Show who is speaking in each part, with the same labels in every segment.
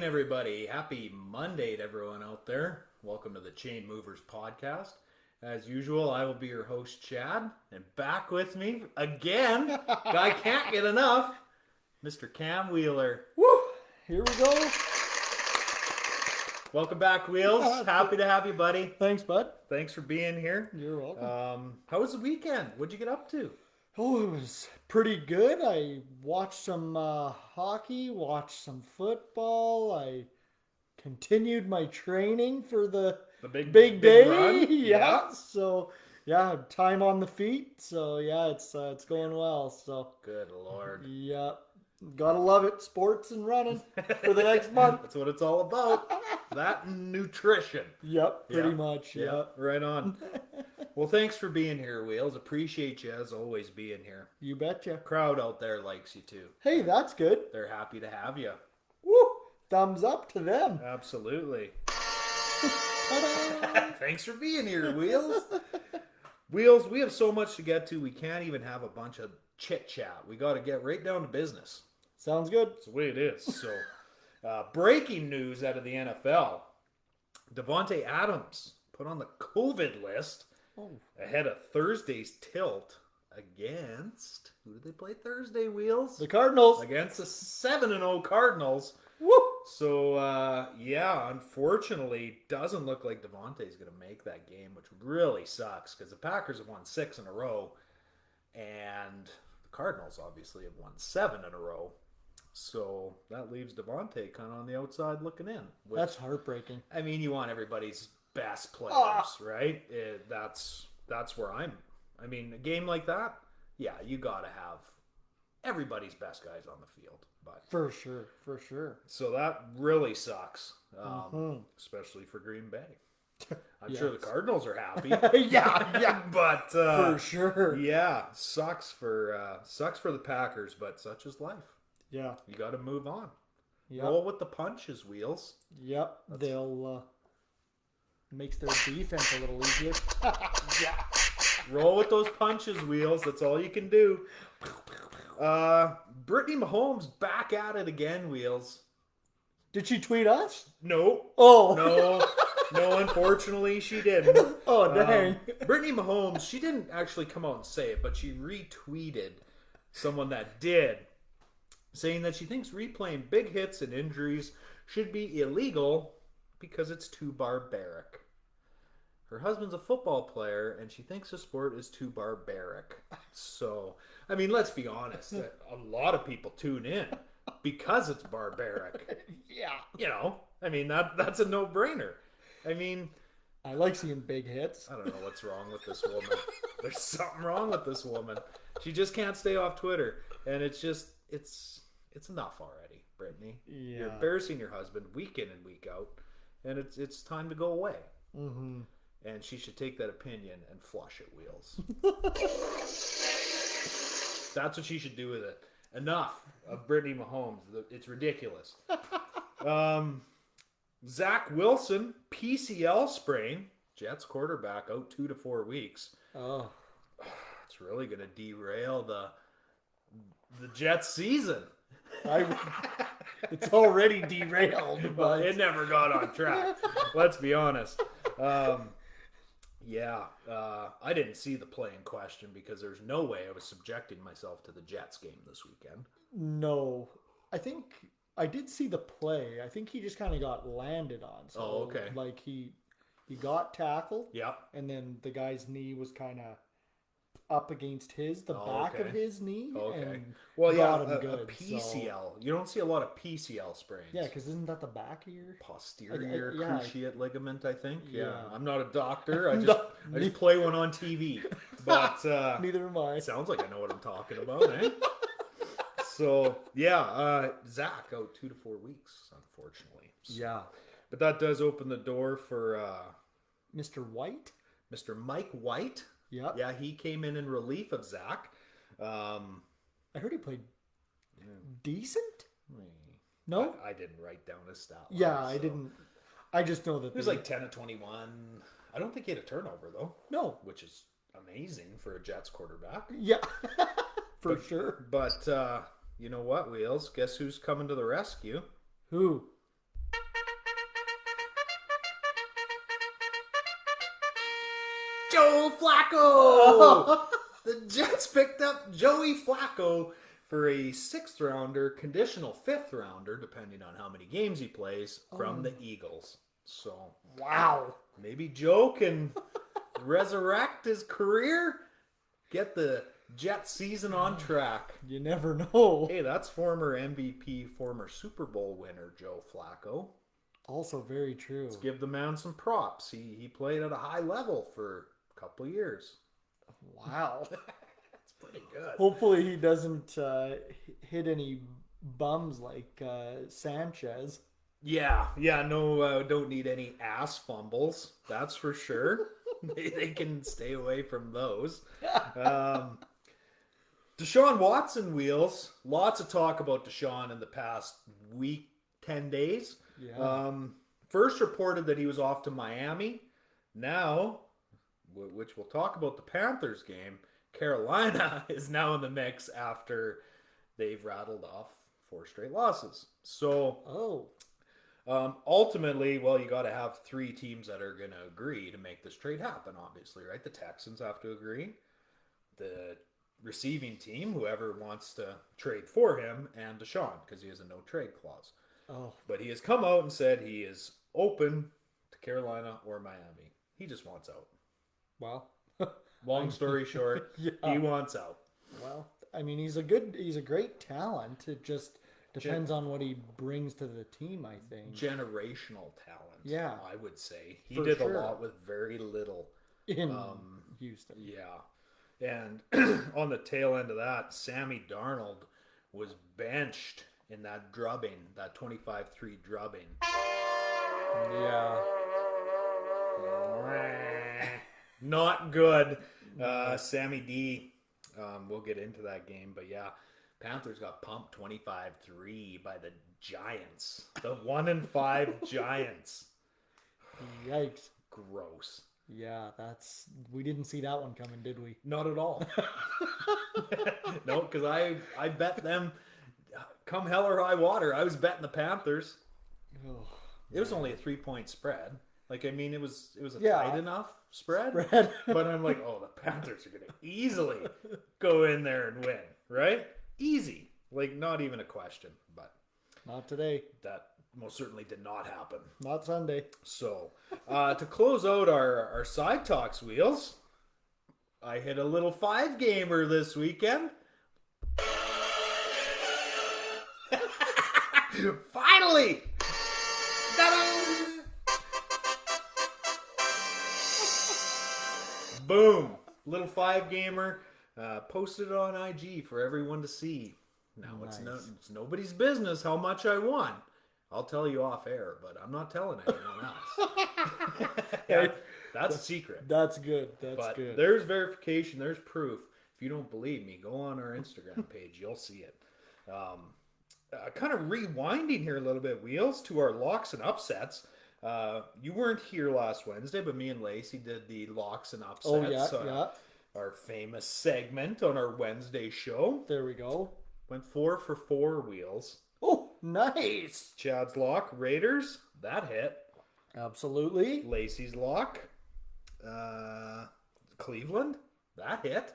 Speaker 1: everybody. Happy Monday to everyone out there. Welcome to the Chainmovers Podcast. As usual, I will be your host, Chad. And back with me again, guy can't get enough, Mr. Cam Wheeler.
Speaker 2: Woo! Here we go.
Speaker 1: Welcome back, Wheels. Happy to have you, buddy.
Speaker 2: Thanks, bud.
Speaker 1: Thanks for being here.
Speaker 2: You're welcome.
Speaker 1: How was the weekend? What'd you get up to?
Speaker 2: Oh, it was pretty good. I watched some hockey, watched some football. I continued my training for the big day.
Speaker 1: Run.
Speaker 2: Yeah. So, yeah, time on the feet. So, yeah, it's going well. So,
Speaker 1: Good Lord.
Speaker 2: yeah, gotta love it. Sports and running for the next month.
Speaker 1: That's what it's all about. That and nutrition.
Speaker 2: Yep, pretty
Speaker 1: Yeah.
Speaker 2: much.
Speaker 1: Yeah,
Speaker 2: Yep.
Speaker 1: right on. Well, thanks for being here, Wheels. Appreciate you as always being here.
Speaker 2: You betcha.
Speaker 1: Crowd out there likes you too.
Speaker 2: Hey, that's good.
Speaker 1: They're happy to have you.
Speaker 2: Woo! Thumbs up to them.
Speaker 1: Absolutely.
Speaker 2: Ta-da!
Speaker 1: Thanks for being here, Wheels. Wheels, we have so much to get to, we can't even have a bunch of chit-chat. We got to get right down to business.
Speaker 2: Sounds good.
Speaker 1: That's the way it is. So, breaking news out of the NFL. Devontae Adams put on the COVID list ahead of Thursday's tilt against, who did they play Thursday, Wheels?
Speaker 2: The Cardinals.
Speaker 1: Against the 7-0 Cardinals.
Speaker 2: Woo!
Speaker 1: So, yeah, unfortunately, doesn't look like Devontae's going to make that game, which really sucks because the Packers have won 6 in a row, and the Cardinals obviously have won 7 in a row. So that leaves Devontae kind of on the outside looking in. Which,
Speaker 2: That's heartbreaking.
Speaker 1: I mean, you want everybody's best players, right? That's where I'm. I mean, a game like that, yeah, you got to have everybody's best guys on the field. But
Speaker 2: For sure.
Speaker 1: so that really sucks, especially for Green Bay. I'm sure the Cardinals are happy.
Speaker 2: yeah.
Speaker 1: But
Speaker 2: For sure.
Speaker 1: yeah, sucks for the Packers, but such is life.
Speaker 2: Yeah.
Speaker 1: You got to move on.
Speaker 2: Yep.
Speaker 1: Roll with the punches, Wheels.
Speaker 2: Yep. They'll makes their defense a little easier.
Speaker 1: Yeah. Roll with those punches, Wheels. That's all you can do. Brittany Mahomes back at it again, Wheels.
Speaker 2: Did she tweet us?
Speaker 1: No.
Speaker 2: Oh.
Speaker 1: No, unfortunately she didn't.
Speaker 2: Oh, dang.
Speaker 1: Brittany Mahomes, she didn't actually come out and say it, but she retweeted someone that did, saying that she thinks replaying big hits and injuries should be illegal because it's too barbaric. Her husband's a football player, and she thinks the sport is too barbaric. So, I mean, let's be honest. A lot of people tune in because it's barbaric.
Speaker 2: Yeah.
Speaker 1: You know, I mean, that's a no-brainer. I mean,
Speaker 2: I like seeing big hits.
Speaker 1: I don't know what's wrong with this woman. There's something wrong with this woman. She just can't stay off Twitter. And it's just, it's enough already, Brittany.
Speaker 2: Yeah.
Speaker 1: You're embarrassing your husband week in and week out. And it's time to go away.
Speaker 2: Mm-hmm.
Speaker 1: And she should take that opinion and flush it, Wheels. That's what she should do with it. Enough of Brittany Mahomes. It's ridiculous. Zach Wilson, PCL sprain. Jets quarterback out 2 to 4 weeks.
Speaker 2: Oh.
Speaker 1: It's really going to derail the Jets season.
Speaker 2: It's already derailed, but
Speaker 1: It never got on track. Let's be honest. I didn't see the play in question because there's no way I was subjecting myself to the Jets game this weekend.
Speaker 2: no. I think I did see the play. I think he just kind of got landed on. So,
Speaker 1: okay.
Speaker 2: Like he got tackled.
Speaker 1: Yep.
Speaker 2: And then the guy's knee was kind of up against the back of his knee.
Speaker 1: Okay.
Speaker 2: And
Speaker 1: Well,
Speaker 2: got
Speaker 1: yeah,
Speaker 2: him good,
Speaker 1: a PCL.
Speaker 2: so-
Speaker 1: You don't see a lot of PCL sprains.
Speaker 2: Yeah, because isn't that the back of your...
Speaker 1: Posterior
Speaker 2: Yeah.
Speaker 1: cruciate ligament, I think. Yeah.
Speaker 2: Yeah.
Speaker 1: I'm not a doctor. I
Speaker 2: No.
Speaker 1: just play one on TV. But
Speaker 2: Neither am I.
Speaker 1: sounds like I know what I'm talking about, eh? So, yeah, Zach out 2 to 4 weeks, unfortunately. So,
Speaker 2: Yeah.
Speaker 1: but that does open the door for
Speaker 2: Mr. White?
Speaker 1: Mr. Mike White.
Speaker 2: Yep.
Speaker 1: Yeah, he came in relief of Zach.
Speaker 2: I heard he played decent? No?
Speaker 1: I didn't write down his stat line.
Speaker 2: Yeah, I didn't. I just know that
Speaker 1: He was like 10 of 21. I don't think he had a turnover, though.
Speaker 2: No.
Speaker 1: Which is amazing for a Jets quarterback.
Speaker 2: Yeah. For sure.
Speaker 1: But you know what, Wheels? Guess who's coming to the rescue?
Speaker 2: Who?
Speaker 1: Joe Flacco! The Jets picked up Joey Flacco for a 6th rounder, conditional 5th rounder, depending on how many games he plays, from the Eagles. So,
Speaker 2: Wow.
Speaker 1: maybe Joe can resurrect his career, get the Jets season on track.
Speaker 2: You never know.
Speaker 1: Hey, that's former MVP, former Super Bowl winner Joe Flacco.
Speaker 2: Also very true.
Speaker 1: Let's give the man some props. He played at a high level for a couple of years.
Speaker 2: Wow.
Speaker 1: That's pretty good.
Speaker 2: Hopefully he doesn't hit any bums like Sanchez.
Speaker 1: Yeah, no, don't need any ass fumbles. That's for sure. They can stay away from those. Desean Watson wheels. Lots of talk about Desean in the past week, 10 days.
Speaker 2: Yeah.
Speaker 1: First reported that he was off to Miami. Now, which we'll talk about the Panthers game, Carolina is now in the mix after they've rattled off 4 straight losses. So, ultimately, well, you got to have 3 teams that are going to agree to make this trade happen, obviously, right? The Texans have to agree. The receiving team, whoever wants to trade for him, and Desean, because he has a no-trade clause.
Speaker 2: Oh.
Speaker 1: But he has come out and said he is open to Carolina or Miami. He just wants out.
Speaker 2: Well,
Speaker 1: Long story short,
Speaker 2: yeah.
Speaker 1: he wants out.
Speaker 2: Well, I mean, he's a great talent. It just depends on what he brings to the team, I think.
Speaker 1: Generational talent,
Speaker 2: yeah,
Speaker 1: I would say. He
Speaker 2: For
Speaker 1: did
Speaker 2: sure.
Speaker 1: a lot with very little.
Speaker 2: In Houston.
Speaker 1: Yeah. And on the tail end of that, Sammy Darnold was benched in that drubbing, that 25-3 drubbing.
Speaker 2: Yeah.
Speaker 1: Not good. Sammy D. We'll get into that game, but yeah, Panthers got pumped 25-3 by the Giants. The 1-5 Giants.
Speaker 2: Yikes.
Speaker 1: Gross.
Speaker 2: Yeah, we didn't see that one coming, did we?
Speaker 1: Not at all. No, because I bet them come hell or high water. I was betting the Panthers.
Speaker 2: Oh,
Speaker 1: it was only a 3-point spread. Like, I mean, it was a
Speaker 2: Yeah.
Speaker 1: tight enough spread.
Speaker 2: Spread.
Speaker 1: But I'm like, oh, the Panthers are going to easily go in there and win, right? Easy. Like, not even a question. But
Speaker 2: Not today.
Speaker 1: that most certainly did not happen.
Speaker 2: Not Sunday.
Speaker 1: So, to close out our side talks wheels, I hit a little 5-gamer this weekend. Finally! Ta-da! Boom! Little 5-gamer. Posted it on IG for everyone to see. Now,
Speaker 2: Nice.
Speaker 1: it's nobody's business how much I won. I'll tell you off air, but I'm not telling anyone else. Yeah, that's a secret.
Speaker 2: That's good. That's
Speaker 1: But
Speaker 2: good.
Speaker 1: there's verification. There's proof. If you don't believe me, go on our Instagram page. You'll see it. Kind of rewinding here a little bit, Wheels, to our locks and upsets. You weren't here last Wednesday, but me and Lacey did the locks and upsets.
Speaker 2: Oh, yeah.
Speaker 1: Our famous segment on our Wednesday show.
Speaker 2: There we go.
Speaker 1: Went 4 for 4, Wheels.
Speaker 2: Oh, nice.
Speaker 1: Chad's lock, Raiders. That hit.
Speaker 2: Absolutely.
Speaker 1: Lacey's lock, Cleveland. That hit.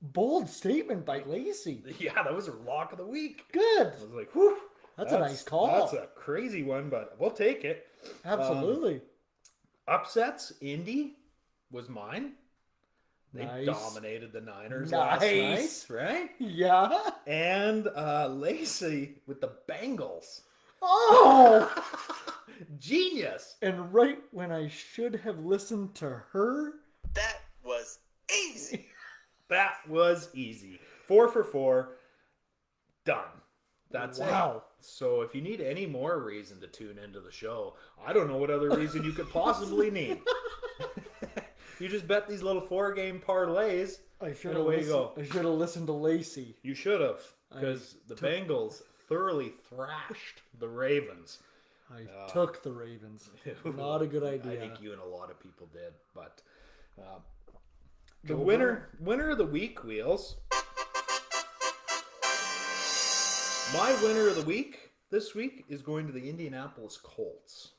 Speaker 2: Bold statement by Lacey.
Speaker 1: Yeah, that was her lock of the week.
Speaker 2: Good.
Speaker 1: I was like, whew.
Speaker 2: That's a nice call.
Speaker 1: That's a crazy one, but we'll take it.
Speaker 2: Absolutely.
Speaker 1: Upsets, Indy was mine. They
Speaker 2: Nice.
Speaker 1: dominated the Niners
Speaker 2: Nice.
Speaker 1: last night, right?
Speaker 2: Yeah.
Speaker 1: And Lacey with the Bengals.
Speaker 2: Oh!
Speaker 1: Genius.
Speaker 2: And right when I should have listened to her.
Speaker 3: That was easy.
Speaker 1: That was easy. 4 for 4. Done. That's it.
Speaker 2: Wow.
Speaker 1: So if you need any more reason to tune into the show, I don't know what other reason you could possibly need. You just bet these little 4-game parlays.
Speaker 2: I should
Speaker 1: and
Speaker 2: have
Speaker 1: away you go.
Speaker 2: I should have listened to Lacey.
Speaker 1: You should have, because the Bengals thoroughly thrashed the Ravens.
Speaker 2: I took the Ravens. Not a good idea.
Speaker 1: I think you and a lot of people did, but the winner of the week, Wheels. My winner of the week this week is going to the Indianapolis Colts.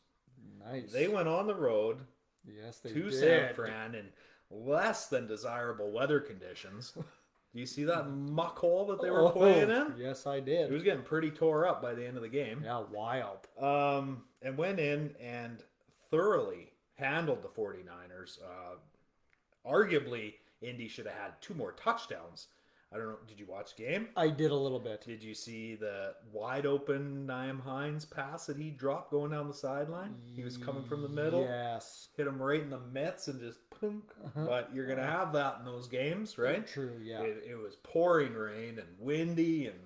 Speaker 2: Nice.
Speaker 1: They went on the road
Speaker 2: Yes, they
Speaker 1: to
Speaker 2: did.
Speaker 1: San Fran in less than desirable weather conditions. Do you see that muck hole that they were playing in?
Speaker 2: Yes, I
Speaker 1: It
Speaker 2: did.
Speaker 1: was getting pretty tore up by the end of the game.
Speaker 2: Yeah, wild.
Speaker 1: And went in and thoroughly handled the 49ers. Arguably, Indy should have had 2 more touchdowns. I don't know. Did you watch the game?
Speaker 2: I did a little bit.
Speaker 1: Did you see the wide open Nyheim Hines pass that he dropped going down the sideline? He was coming from the middle.
Speaker 2: Yes.
Speaker 1: Hit him right in the mitts and just punk. But you're going to have that in those games, right?
Speaker 2: True, yeah.
Speaker 1: It was pouring rain and windy and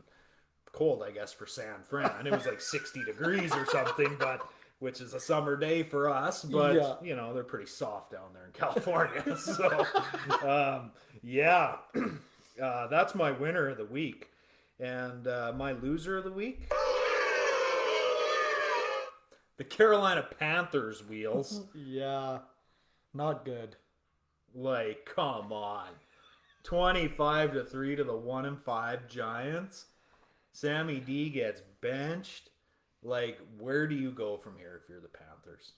Speaker 1: cold, I guess, for San Fran. It was like 60 degrees or something, but which is a summer day for us. But,
Speaker 2: Yeah.
Speaker 1: you know, they're pretty soft down there in California. So, yeah. That's my winner of the week. And my loser of the week? The Carolina Panthers, Wheels.
Speaker 2: Yeah. Not good.
Speaker 1: Like, come on. 25-3 to the 1-5 Giants. Sammy D gets benched. Like, where do you go from here if you're the Panthers?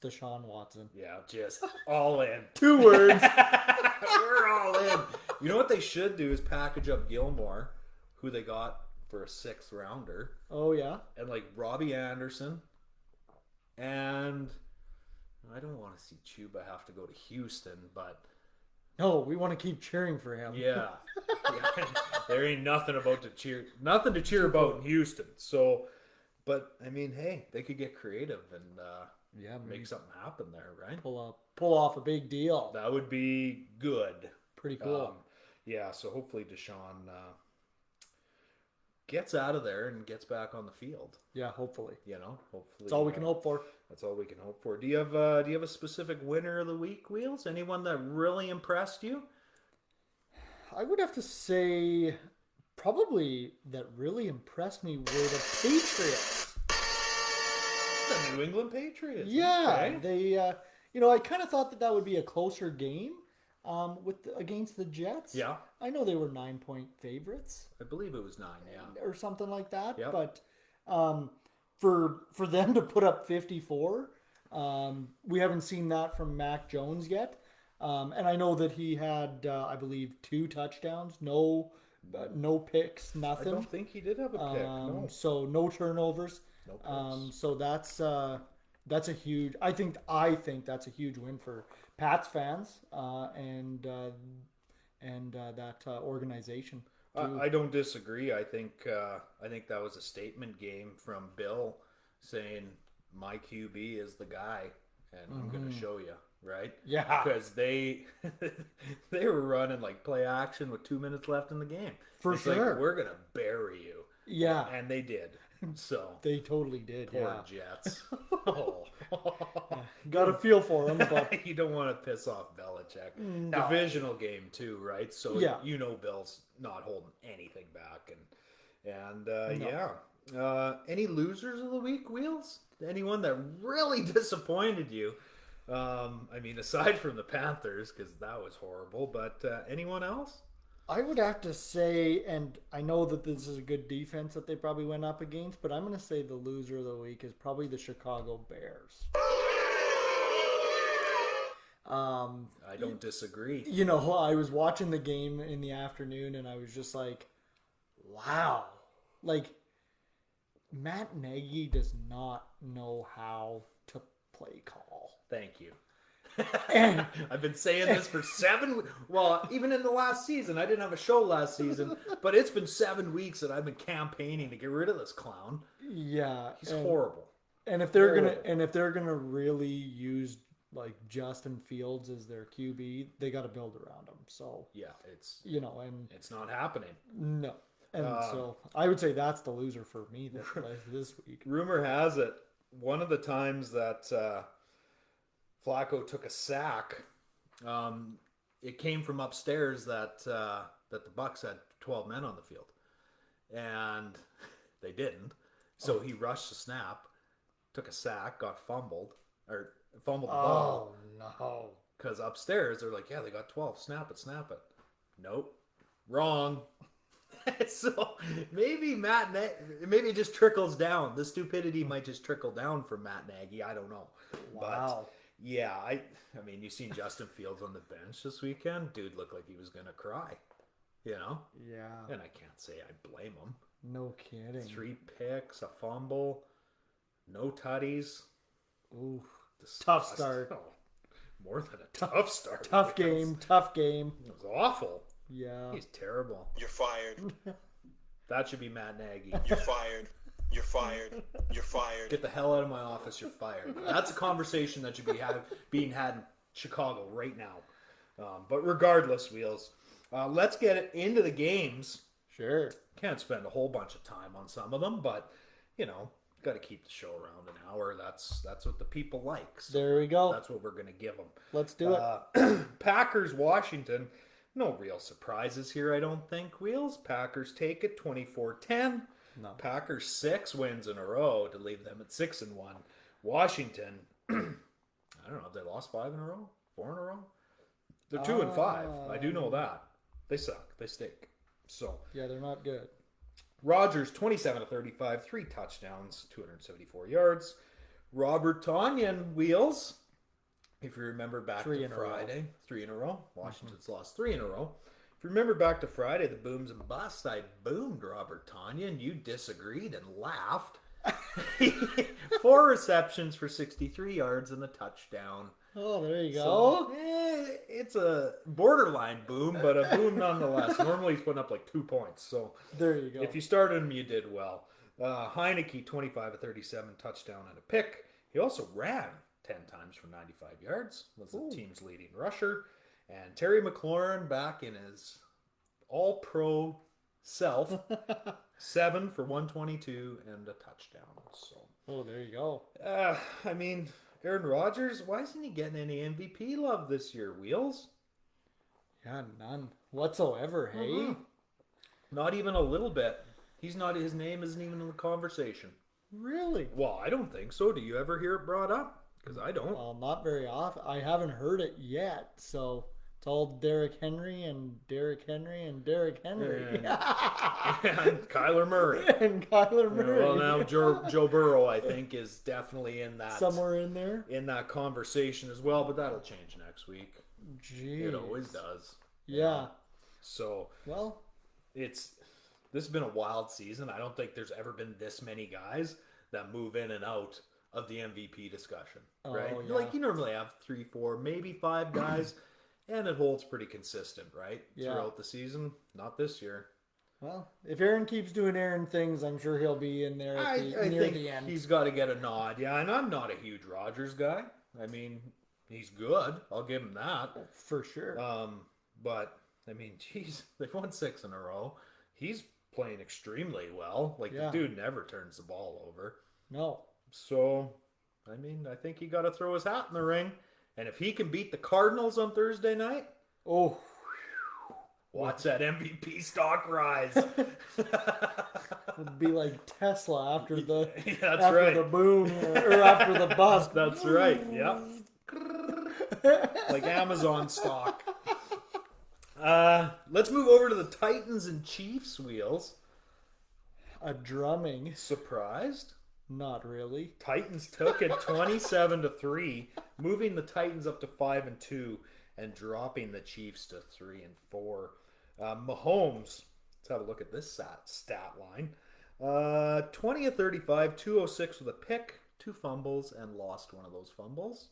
Speaker 2: Desean Watson.
Speaker 1: Yeah, just all in.
Speaker 2: 2 words.
Speaker 1: We're all in. You know what they should do is package up Gilmore, who they got for a 6th rounder,
Speaker 2: Oh, yeah?
Speaker 1: and like Robbie Anderson, and I don't want to see Chuba have to go to Houston, but
Speaker 2: No, we want to keep cheering for him.
Speaker 1: yeah, there ain't nothing to cheer about in Houston. So, but I mean, hey, they could get creative and
Speaker 2: Yeah, maybe
Speaker 1: make something happen there, right?
Speaker 2: pull off a big deal.
Speaker 1: That would be good.
Speaker 2: Pretty cool.
Speaker 1: Yeah, so hopefully Desean gets out of there and gets back on the field.
Speaker 2: Yeah, hopefully.
Speaker 1: You know, hopefully
Speaker 2: That's all we can hope for.
Speaker 1: That's all we can hope for. Do you have a specific winner of the week, Wheels? Anyone that really impressed you?
Speaker 2: I would have to say probably that really impressed me were the Patriots.
Speaker 1: The New England Patriots.
Speaker 2: Yeah,
Speaker 1: Okay.
Speaker 2: they I kind of thought that would be a closer game against the Jets.
Speaker 1: Yeah,
Speaker 2: I know they were 9-point favorites
Speaker 1: I believe it was 9. Yeah.
Speaker 2: or something like that,
Speaker 1: Yep.
Speaker 2: but for them to put up 54, we haven't seen that from Mac Jones yet. And I know that he had, I believe, 2 touchdowns, no picks,
Speaker 1: I
Speaker 2: nothing.
Speaker 1: don't think he did have a pick. No.
Speaker 2: So no turnovers.
Speaker 1: No picks.
Speaker 2: So that's a huge. I think that's a huge win for Pats fans and that organization.
Speaker 1: I don't disagree. I think that was a statement game from Bill saying my QB is the guy, and I'm going to show you, right?
Speaker 2: Yeah.
Speaker 1: Because they were running like play action with 2 minutes left in the game.
Speaker 2: For
Speaker 1: It's
Speaker 2: sure.
Speaker 1: like, we're going to bury you.
Speaker 2: Yeah,
Speaker 1: And they did. So
Speaker 2: they totally did.
Speaker 1: poor
Speaker 2: Yeah,
Speaker 1: Jets. Oh.
Speaker 2: got a feel for them, but
Speaker 1: You don't want to piss off Belichick.
Speaker 2: No.
Speaker 1: Divisional game too, right? So
Speaker 2: Yeah.
Speaker 1: you know Bill's not holding anything back, and
Speaker 2: No.
Speaker 1: yeah. Any losers of the week, Wheels? Anyone that really disappointed you? I mean, aside from the Panthers, because that was horrible. But anyone else?
Speaker 2: I would have to say, and I know that this is a good defense that they probably went up against, but I'm going to say the loser of the week is probably the Chicago Bears.
Speaker 1: I don't disagree.
Speaker 2: I was watching the game in the afternoon and I was just like, wow. Like, Matt Nagy does not know how to play call.
Speaker 1: Thank you.
Speaker 2: And
Speaker 1: I've been saying this for 7 well, even in the last season. I didn't have a show last season, but it's been 7 weeks that I've been campaigning to get rid of this clown.
Speaker 2: yeah,
Speaker 1: He's horrible.
Speaker 2: And if they're
Speaker 1: Horrible.
Speaker 2: gonna really use like Justin Fields as their QB, they got to build around him. So
Speaker 1: Yeah, it's
Speaker 2: and
Speaker 1: not happening.
Speaker 2: no, and so I would say that's the loser for me this week.
Speaker 1: Rumor has it one of the times that Flacco took a sack, it came from upstairs that the Bucks had 12 men on the field, and they didn't. So he rushed the snap, took a sack, got fumbled the ball.
Speaker 2: Oh no!
Speaker 1: Because upstairs they're like, yeah, they got 12. Snap it. Nope, wrong. So maybe maybe it just trickles down. The stupidity might just trickle down from Matt Nagy. I don't know.
Speaker 2: Wow.
Speaker 1: But yeah, I mean, you seen Justin Fields on the bench this weekend? Dude looked like he was gonna cry. You know?
Speaker 2: Yeah.
Speaker 1: And I can't say I blame him.
Speaker 2: No kidding.
Speaker 1: 3 picks, a fumble, no tutties.
Speaker 2: Ooh.
Speaker 1: Disgust.
Speaker 2: Tough start.
Speaker 1: Oh, more than a tough start.
Speaker 2: Tough game. Tough game.
Speaker 1: It was awful.
Speaker 2: Yeah.
Speaker 1: He's terrible.
Speaker 3: You're fired.
Speaker 1: That should be Matt Nagy.
Speaker 3: You're fired. You're fired. You're fired.
Speaker 1: Get the hell out of my office. You're fired. That's a conversation that should be being had in Chicago right now. But regardless, Wheels, let's get into the games.
Speaker 2: Sure.
Speaker 1: Can't spend a whole bunch of time on some of them, but you know, got to keep the show around an hour. That's what the people like. So
Speaker 2: There we go.
Speaker 1: that's what we're gonna give them.
Speaker 2: Let's do it.
Speaker 1: Packers, Washington. No real surprises here, I don't think. Wheels. Packers take it 24-10.
Speaker 2: No.
Speaker 1: Packers 6 wins in a row to leave them at 6-1. Washington, I don't know, have they lost 5 in a row? 4 in a row? They're 2-5. I do know that. They suck. They stink. So
Speaker 2: Yeah, they're not good.
Speaker 1: Rodgers 27-35, 3 touchdowns, 274 yards. Robert Tonyan, Wheels. If you remember back
Speaker 2: 3
Speaker 1: to
Speaker 2: in a row.
Speaker 1: Friday, 3 in a row. Washington's lost 3 in a row. If you remember back to Friday, the booms and busts, I boomed Robert Tonyan. You disagreed and laughed. 4 receptions for 63 yards and a touchdown.
Speaker 2: Oh, there you
Speaker 1: So,
Speaker 2: go.
Speaker 1: it's a borderline boom, but a boom nonetheless. Normally he's putting up like 2 points. So
Speaker 2: There you go.
Speaker 1: if you started him, you did well. Heineke, 25-37, touchdown and a pick. He also ran 10 times for 95 yards. Was the team's leading rusher. And Terry McLaurin back in his all-pro self. 7 for 122 and a touchdown. So,
Speaker 2: Oh, there you go.
Speaker 1: I mean, Aaron Rodgers, why isn't he getting any MVP love this year, Wheels?
Speaker 2: Yeah, none whatsoever. Hey.
Speaker 1: Not even a little bit. His name isn't even in the conversation.
Speaker 2: Really?
Speaker 1: Well, I don't think so. Do you ever hear it brought up? Because I don't.
Speaker 2: Well, not very often. I haven't heard it yet. So it's all Derrick Henry and Derrick Henry and Derrick Henry.
Speaker 1: And Kyler Murray.
Speaker 2: And Kyler Murray.
Speaker 1: Well, now Joe Burrow, I think, is definitely in that
Speaker 2: Somewhere in there.
Speaker 1: in that conversation as well. But that'll change next week.
Speaker 2: Jeez.
Speaker 1: It always does.
Speaker 2: Yeah.
Speaker 1: So
Speaker 2: Well,
Speaker 1: this has been a wild season. I don't think there's ever been this many guys that move in and out of the MVP discussion, right?
Speaker 2: Oh, yeah.
Speaker 1: Like you normally have 3, 4, maybe 5 guys, and it holds pretty consistent, right?
Speaker 2: Yeah.
Speaker 1: Throughout the season. Not this year.
Speaker 2: well, if Aaron keeps doing Aaron things, I'm sure he'll be in there
Speaker 1: I
Speaker 2: near
Speaker 1: think
Speaker 2: the end.
Speaker 1: he's got to get a nod. Yeah, and I'm not a huge Rodgers guy. I mean, he's good. I'll give him that.
Speaker 2: For sure.
Speaker 1: But I mean, geez, they've won 6 in a row. He's playing extremely well. Like
Speaker 2: Yeah.
Speaker 1: the dude never turns the ball over.
Speaker 2: No.
Speaker 1: So, I mean, I think he got to throw his hat in the ring. And if he can beat the Cardinals on Thursday night,
Speaker 2: Oh,
Speaker 1: watch that MVP stock rise.
Speaker 2: it'd be like Tesla after the
Speaker 1: That's
Speaker 2: after
Speaker 1: right.
Speaker 2: the boom or after the bust.
Speaker 1: That's right. Yep. Like Amazon stock. Let's move over to the Titans and Chiefs, Wheels.
Speaker 2: A drumming.
Speaker 1: Surprised?
Speaker 2: Not really.
Speaker 1: Titans took it 27-3, moving the Titans up to 5-2 and dropping the Chiefs to 3-4. Mahomes, let's have a look at this stat line. 20-35, 206 with a pick, 2 fumbles, and lost one of those fumbles.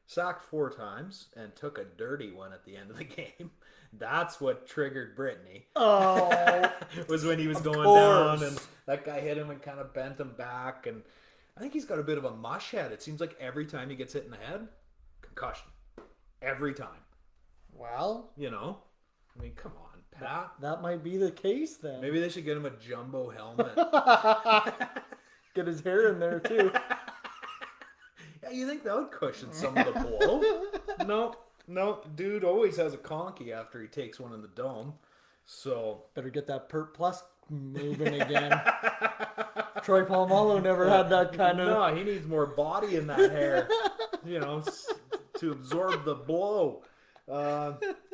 Speaker 1: Sacked 4 times and took a dirty one at the end of the game. That's what triggered Brittany.
Speaker 2: Oh,
Speaker 1: Was when he was going
Speaker 2: course.
Speaker 1: down and that guy hit him and kind of bent him back. And I think he's got a bit of a mush head. It seems like every time he gets hit in the head, concussion. Every time.
Speaker 2: well,
Speaker 1: You know? I mean, come on, Pat.
Speaker 2: that might be the case then.
Speaker 1: Maybe they should get him a jumbo helmet.
Speaker 2: Get his hair in there too.
Speaker 1: Yeah, you think that would cushion some of the blow? No, dude always has a conky after he takes one in the dome. So
Speaker 2: Better get that Pert Plus moving again. Troy Polamalu never had that kind of.
Speaker 1: no, he needs more body in that hair, to absorb the blow.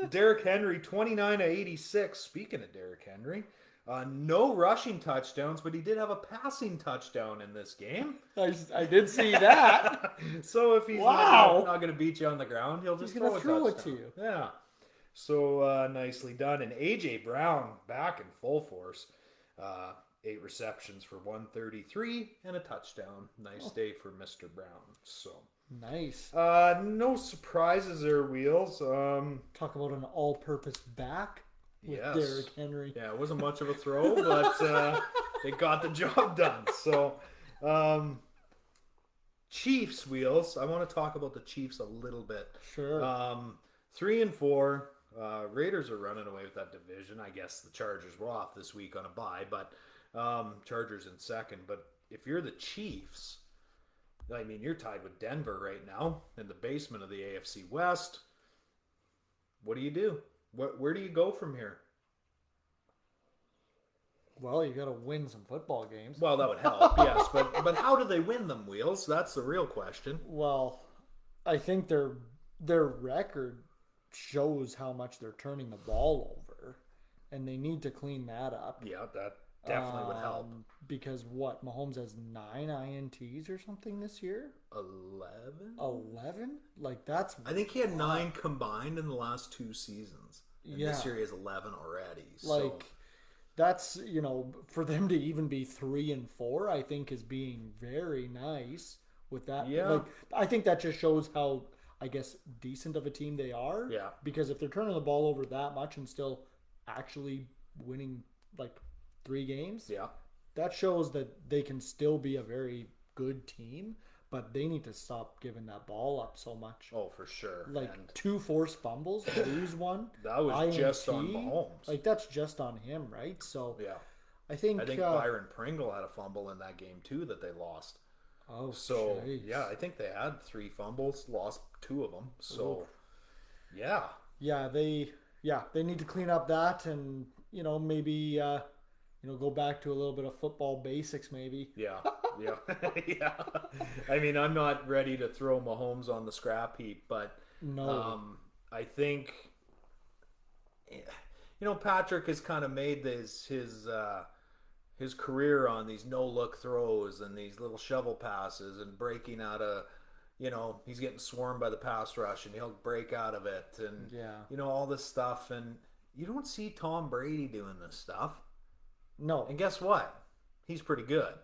Speaker 1: Derrick Henry, 29-86. Speaking of Derrick Henry, No rushing touchdowns, but he did have a passing touchdown in this game.
Speaker 2: I did see that.
Speaker 1: So if he's
Speaker 2: Wow.
Speaker 1: not going to beat you on the ground, he'll just
Speaker 2: He's gonna throw it to
Speaker 1: touchdown.
Speaker 2: you.
Speaker 1: Yeah. So nicely done. And A.J. Brown back in full force. 8 receptions for 133 and a touchdown. Nice day for Mr. Brown. So
Speaker 2: Nice.
Speaker 1: no surprises there, Wheels.
Speaker 2: Talk about an all-purpose back with
Speaker 1: Yes.
Speaker 2: Derrick Henry.
Speaker 1: Yeah, it wasn't much of a throw, but it got the job done. So, Chiefs, Wheels. I want to talk about the Chiefs a little bit.
Speaker 2: Sure.
Speaker 1: 3-4. Raiders are running away with that division. I guess the Chargers were off this week on a bye, but Chargers in second. But if you're the Chiefs, I mean, you're tied with Denver right now in the basement of the AFC West. What do? Where do you go from here?
Speaker 2: Well, you got to win some football games.
Speaker 1: Well, that would help, yes. But how do they win them, Wheels? That's the real question.
Speaker 2: Well, I think their record shows how much they're turning the ball over, and they need to clean that up.
Speaker 1: Yeah, that definitely would help.
Speaker 2: Because what? Mahomes has 9 INTs or something this year?
Speaker 1: 11?
Speaker 2: 11? Like, that's...
Speaker 1: I think he had 9 combined in the last 2 seasons. And
Speaker 2: Yeah.
Speaker 1: this year he has 11 already.
Speaker 2: Like, that's, for them to even be 3-4, I think is being very nice with that.
Speaker 1: Yeah.
Speaker 2: Like, I think that just shows how, I guess, decent of a team they are.
Speaker 1: Yeah.
Speaker 2: Because if they're turning the ball over that much and still actually winning, like, 3 games,
Speaker 1: yeah.
Speaker 2: that shows that they can still be a very good team, but they need to stop giving that ball up so much.
Speaker 1: Oh, for sure.
Speaker 2: Like,
Speaker 1: And
Speaker 2: 2 forced fumbles, lose one.
Speaker 1: that was just on
Speaker 2: INT,
Speaker 1: Mahomes.
Speaker 2: Like, that's just on him, right? So,
Speaker 1: yeah.
Speaker 2: I think
Speaker 1: Byron Pringle had a fumble in that game, too, that they lost.
Speaker 2: Oh,
Speaker 1: So,
Speaker 2: jeez.
Speaker 1: yeah, I think they had 3 fumbles, lost 2 of them. So, yeah.
Speaker 2: Yeah, they need to clean up that and, maybe, go back to a little bit of football basics, maybe.
Speaker 1: Yeah, yeah, yeah. I mean, I'm not ready to throw Mahomes on the scrap heap, but
Speaker 2: No.
Speaker 1: I think, Patrick has kind of made his career on these no-look throws and these little shovel passes and breaking out of, he's getting swarmed by the pass rush and he'll break out of it and,
Speaker 2: Yeah.
Speaker 1: all this stuff. And you don't see Tom Brady doing this stuff.
Speaker 2: No.
Speaker 1: And guess what? He's pretty good.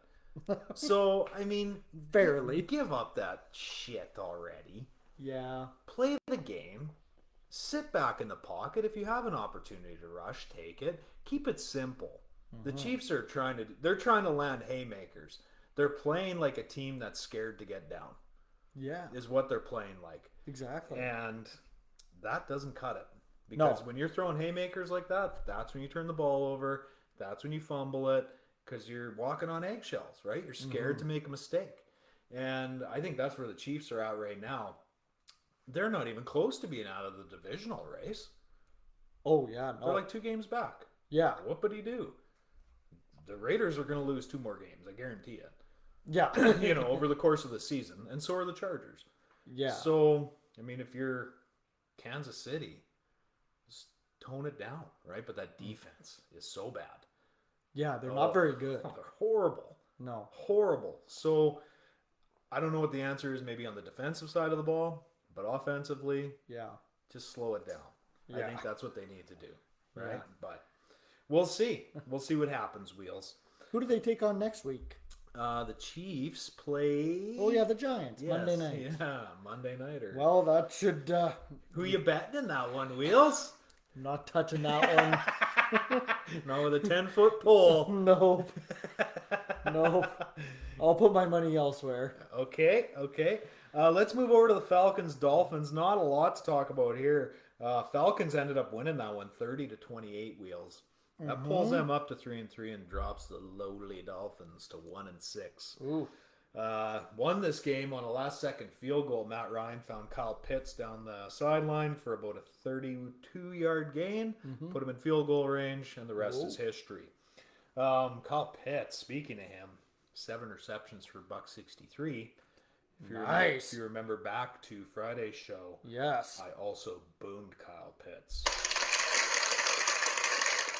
Speaker 1: So, I mean,
Speaker 2: Barely.
Speaker 1: give up that shit already.
Speaker 2: Yeah.
Speaker 1: Play the game. Sit back in the pocket. If you have an opportunity to rush, take it. Keep it simple. The Chiefs are trying to land haymakers. They're playing like a team that's scared to get down.
Speaker 2: Yeah.
Speaker 1: Is what they're playing like.
Speaker 2: Exactly.
Speaker 1: And that doesn't cut it. Because when you're throwing haymakers like that, that's when you turn the ball over. That's when you fumble it. Because you're walking on eggshells, right? You're scared to make a mistake. And I think that's where the Chiefs are at right now. They're not even close to being out of the divisional race.
Speaker 2: Oh, yeah. No.
Speaker 1: They're like 2 games back.
Speaker 2: Yeah.
Speaker 1: What would he do? The Raiders are going to lose 2 more games. I guarantee it.
Speaker 2: Yeah.
Speaker 1: Over the course of the season. And so are the Chargers.
Speaker 2: Yeah.
Speaker 1: So, I mean, if you're Kansas City, just tone it down, right? But that defense is so bad.
Speaker 2: Yeah, they're not very good.
Speaker 1: They're horrible.
Speaker 2: No.
Speaker 1: Horrible. So, I don't know what the answer is maybe on the defensive side of the ball, but offensively,
Speaker 2: Yeah.
Speaker 1: just slow it down. I
Speaker 2: Yeah.
Speaker 1: think that's what they need to do, right?
Speaker 2: Yeah.
Speaker 1: But we'll see. We'll see what happens, Wheels.
Speaker 2: Who do they take on next week?
Speaker 1: The Chiefs play...
Speaker 2: Oh, yeah, the Giants.
Speaker 1: Yes,
Speaker 2: Monday night.
Speaker 1: Yeah, Monday nighter.
Speaker 2: Well, that should...
Speaker 1: Who you betting in that one, Wheels?
Speaker 2: I'm not touching that one.
Speaker 1: Not with a 10-foot pole.
Speaker 2: Nope. Nope. I'll put my money elsewhere.
Speaker 1: Okay. Let's move over to the Falcons-Dolphins. Not a lot to talk about here. Falcons ended up winning that one 30-28, Wheels. That pulls them up to 3-3 and drops the lowly Dolphins to 1-6.
Speaker 2: Ooh.
Speaker 1: Won this game on a last-second field goal. Matt Ryan found Kyle Pitts down the sideline for about a 32-yard gain. Put him in field goal range, and the rest is history. Kyle Pitts, speaking of him, 7 receptions for $163.
Speaker 2: Nice.
Speaker 1: If you remember back to Friday's show,
Speaker 2: Yes.
Speaker 1: I also boomed Kyle Pitts.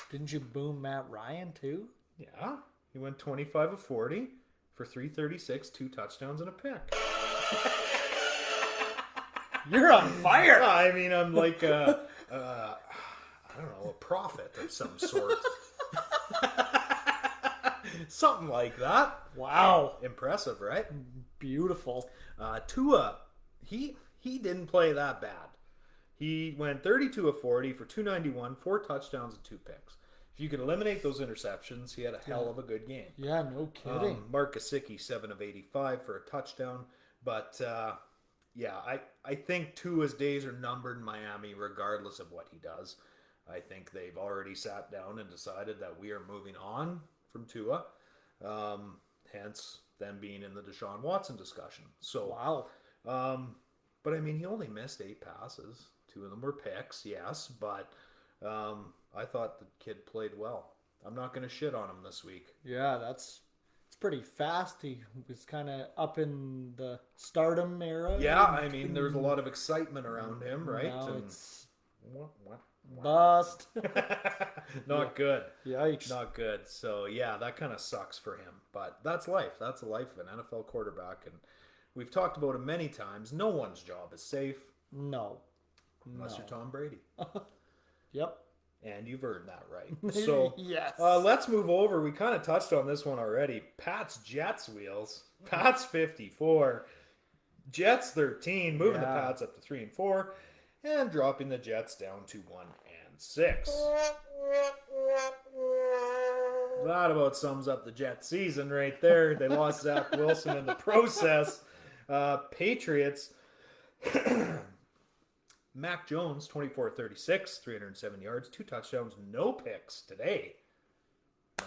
Speaker 2: Didn't you boom Matt Ryan too?
Speaker 1: Yeah, he went 25 of 40 for 336, 2 touchdowns and a pick.
Speaker 2: You're on fire.
Speaker 1: I mean, I'm like I don't know, a prophet of some sort. Something like that.
Speaker 2: Wow.
Speaker 1: Impressive, right?
Speaker 2: Beautiful.
Speaker 1: Tua, he didn't play that bad. He went 32 of 40 for 291, 4 touchdowns and 2 picks. If you could eliminate those interceptions, he had a hell of a good game.
Speaker 2: Yeah, no kidding.
Speaker 1: Mark Gesicki, 7 of 85 for a touchdown. But, yeah, I think Tua's days are numbered in Miami regardless of what he does. I think they've already sat down and decided that we are moving on from Tua. Hence, them being in the Desean Watson discussion. So,
Speaker 2: Wow.
Speaker 1: but I mean, he only missed 8 passes. 2 of them were picks, yes, but I thought the kid played well. I'm not going to shit on him this week.
Speaker 2: Yeah, it's pretty fast. He was kind of up in the stardom era.
Speaker 1: Yeah, I mean, there was a lot of excitement around him, right?
Speaker 2: Now
Speaker 1: And
Speaker 2: it's bust.
Speaker 1: not good.
Speaker 2: Yikes.
Speaker 1: Not good. So, yeah, that kind of sucks for him. But that's life. That's the life of an NFL quarterback. And we've talked about it many times. No one's job is safe
Speaker 2: No.
Speaker 1: unless you're Tom Brady.
Speaker 2: Yep.
Speaker 1: And you've heard that right. So,
Speaker 2: yes.
Speaker 1: let's move over. We kind of touched on this one already. Pat's Jets wheels. Pats 54. Jets 13. Moving the Pats up to 3 and 4. And dropping the Jets down to 1 and 6. That about sums up the Jets season right there. They lost Zach Wilson in the process. Patriots. Mac Jones, 24-36, 307 yards, 2 touchdowns, no picks today.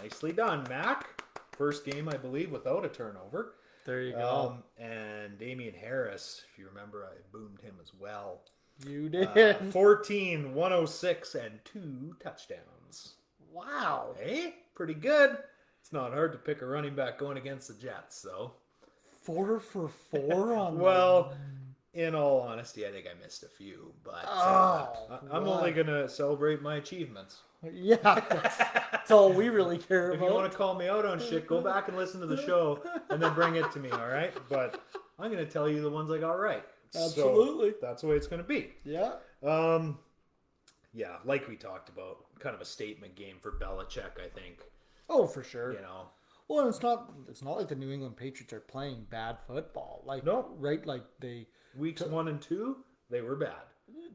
Speaker 1: Nicely done, Mac. First game, I believe, without a turnover.
Speaker 2: There you go.
Speaker 1: And Damian Harris, if you remember, I boomed him as well.
Speaker 2: You did.
Speaker 1: 14, 106, and 2 touchdowns.
Speaker 2: Wow.
Speaker 1: Hey, pretty good. It's not hard to pick a running back going against the Jets, so.
Speaker 2: 4 for 4 on
Speaker 1: Well, in all honesty, I think I missed a few, but I'm only going to celebrate my achievements.
Speaker 2: Yeah, that's all we really care
Speaker 1: If
Speaker 2: about.
Speaker 1: you want to call me out on shit, go back and listen to the show and then bring it to me, all right? But I'm going to tell you the ones I got right.
Speaker 2: Absolutely.
Speaker 1: So that's the way it's going to be.
Speaker 2: Yeah.
Speaker 1: Yeah, like we talked about, kind of a statement game for Belichick, I think.
Speaker 2: Oh, for sure.
Speaker 1: You know.
Speaker 2: Well, it's not like the New England Patriots are playing bad football. Like,
Speaker 1: no.
Speaker 2: Right? Like
Speaker 1: Weeks 1 and 2, they were bad.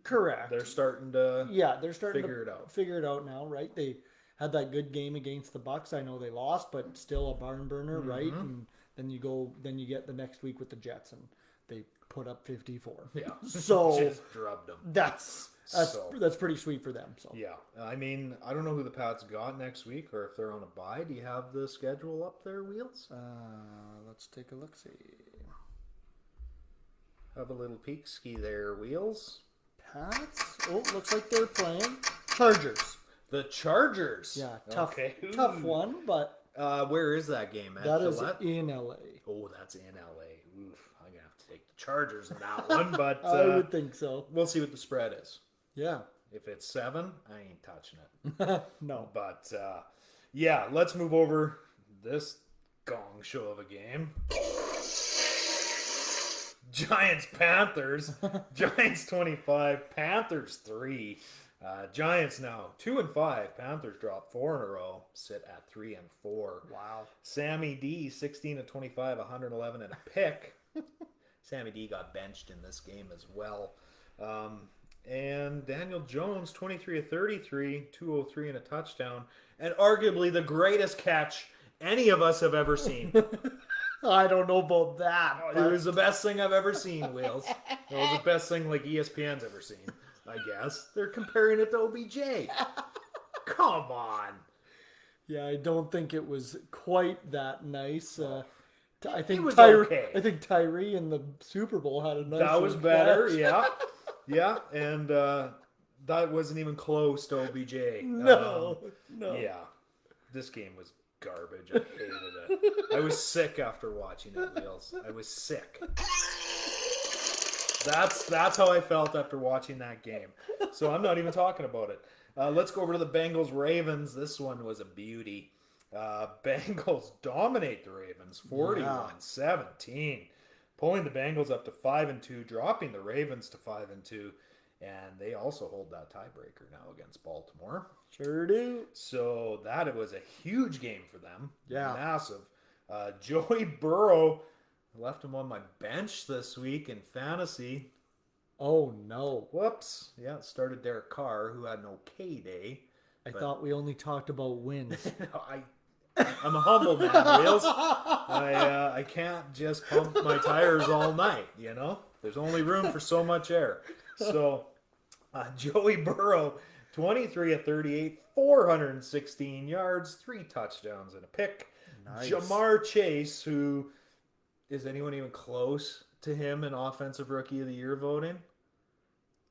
Speaker 2: Correct.
Speaker 1: They're starting to
Speaker 2: they're starting
Speaker 1: figure
Speaker 2: to
Speaker 1: it out.
Speaker 2: Figure it out now, right? They had that good game against the Bucks. I know they lost, but still a barn burner, right? And then you get the next week with the Jets, and they put up 54.
Speaker 1: Yeah.
Speaker 2: So
Speaker 1: just drubbed them.
Speaker 2: that's pretty sweet for them. So
Speaker 1: yeah, I mean, I don't know who the Pats got next week or if they're on a bye. Do you have the schedule up there, Wheels?
Speaker 2: Let's take a look. See.
Speaker 1: Have a little peek ski there, Wheels.
Speaker 2: Pats. Oh, looks like they're playing Chargers.
Speaker 1: The Chargers.
Speaker 2: Yeah, tough one, but
Speaker 1: where is that game at?
Speaker 2: that is
Speaker 1: Gillette?
Speaker 2: in LA.
Speaker 1: Oh, that's in LA. Oof, I'm gonna have to take the Chargers in that one, but
Speaker 2: I would think so.
Speaker 1: we'll see what the spread is.
Speaker 2: Yeah.
Speaker 1: If it's 7, I ain't touching it.
Speaker 2: No.
Speaker 1: But yeah, let's move over this gong show of a game. Giants Panthers. Giants 25, Panthers 3. Giants now 2 and 5. Panthers drop 4 in a row, sit at 3 and 4.
Speaker 2: Wow.
Speaker 1: Sammy D 16 of 25, 111 and a pick. Sammy D got benched in this game as well. And Daniel Jones 23 of 33, 203 and a touchdown, and arguably the greatest catch any of us have ever seen.
Speaker 2: I don't know about that.
Speaker 1: It was the best thing I've ever seen, Wheels. It was the best thing like ESPN's ever seen, I guess. They're comparing it to OBJ. Come on.
Speaker 2: Yeah, I don't think it was quite that nice. I think
Speaker 1: It was okay.
Speaker 2: I think Tyree in the Super Bowl had a nice.
Speaker 1: That was
Speaker 2: catch.
Speaker 1: better, yeah. Yeah, and that wasn't even close to OBJ.
Speaker 2: No.
Speaker 1: Yeah. This game was garbage. I hated it. I was sick after watching it, Wheels. I was sick. That's how I felt after watching that game. So I'm not even talking about it. Let's go over to the Bengals Ravens. This one was a beauty. Bengals dominate the Ravens 41-17, pulling the Bengals up to 5-2, dropping the Ravens to 5-2, and they also hold that tiebreaker now against Baltimore.
Speaker 2: Sure do.
Speaker 1: So that was a huge game for them.
Speaker 2: Yeah.
Speaker 1: Massive. Joey Burrow, left him on my bench this week in fantasy.
Speaker 2: Oh, no.
Speaker 1: Whoops. Yeah, it started Derek Carr, who had an okay day.
Speaker 2: I thought we only talked about wins.
Speaker 1: No, I'm a humble man, Wheels. I can't just pump my tires all night, you know? There's only room for so much air. So, Joey Burrow, 23 of 38, 416 yards, 3 touchdowns and a pick.
Speaker 2: Nice.
Speaker 1: Jamar Chase, who, is anyone even close to him in Offensive Rookie of the Year voting?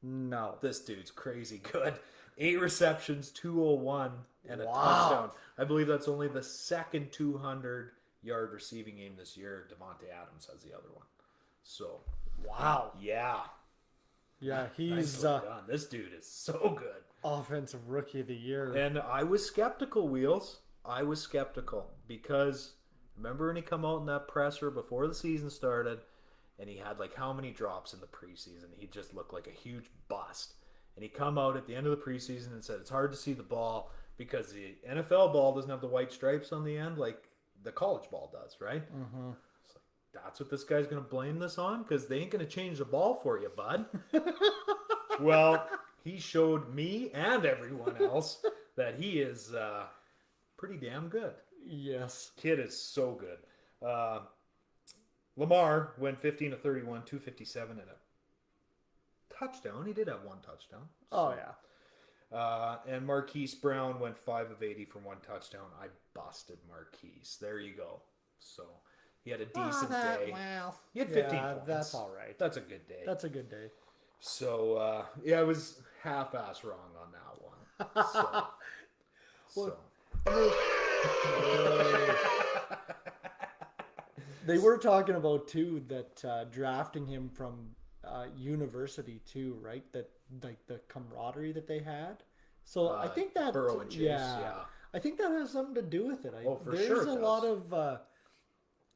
Speaker 2: No.
Speaker 1: This dude's crazy good. 8 receptions, 201, and a
Speaker 2: Wow.
Speaker 1: touchdown. I believe that's only the second 200-yard receiving game this year. Devontae Adams has the other one. So,
Speaker 2: Wow.
Speaker 1: yeah.
Speaker 2: Yeah, he's
Speaker 1: Nicely done. This dude is so good.
Speaker 2: Offensive Rookie of the Year.
Speaker 1: And I was skeptical, Wheels. I was skeptical because remember when he come out in that presser before the season started and he had like how many drops in the preseason? He just looked like a huge bust. And he come out at the end of the preseason and said it's hard to see the ball because the NFL ball doesn't have the white stripes on the end like the college ball does, right?
Speaker 2: Mm-hmm.
Speaker 1: It's like, that's what this guy's going to blame this on? Because they ain't going to change the ball for you, bud. Well, he showed me and everyone else that he is pretty damn good.
Speaker 2: Yes.
Speaker 1: Kid is so good. Lamar went 15 of 31, 257 and a touchdown. He did have 1 touchdown.
Speaker 2: Oh, yeah.
Speaker 1: And Marquise Brown went 5 of 80 for 1 touchdown. I busted Marquise. There you go. So he had a decent day.
Speaker 2: Wow.
Speaker 1: He had 15 points.
Speaker 2: That's all right.
Speaker 1: That's a good day.
Speaker 2: That's a good day.
Speaker 1: So, yeah, I was half-ass wrong on that one. So,
Speaker 2: They were talking about, too, that drafting him from university, too, right? That, like, the camaraderie that they had. So, I think that...
Speaker 1: Burrow and Chase, yeah.
Speaker 2: I think that has something to do with it.
Speaker 1: There's
Speaker 2: There's a lot of...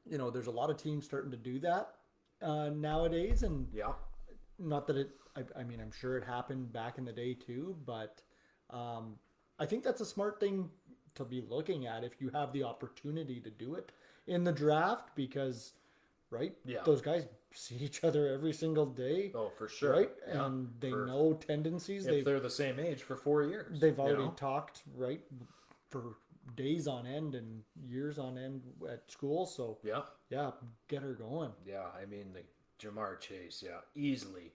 Speaker 2: there's a lot of teams starting to do that nowadays, and
Speaker 1: yeah.
Speaker 2: not that I mean, I'm sure it happened back in the day too, but I think that's a smart thing to be looking at if you have the opportunity to do it in the draft because, right?
Speaker 1: Yeah.
Speaker 2: Those guys see each other every single day.
Speaker 1: Oh, for sure.
Speaker 2: Right?
Speaker 1: Yeah.
Speaker 2: And they know tendencies.
Speaker 1: If they're the same age for 4 years.
Speaker 2: They've already talked, right, for days on end and years on end at school. So, yeah, get her going.
Speaker 1: Yeah, I mean, Jamar Chase, easily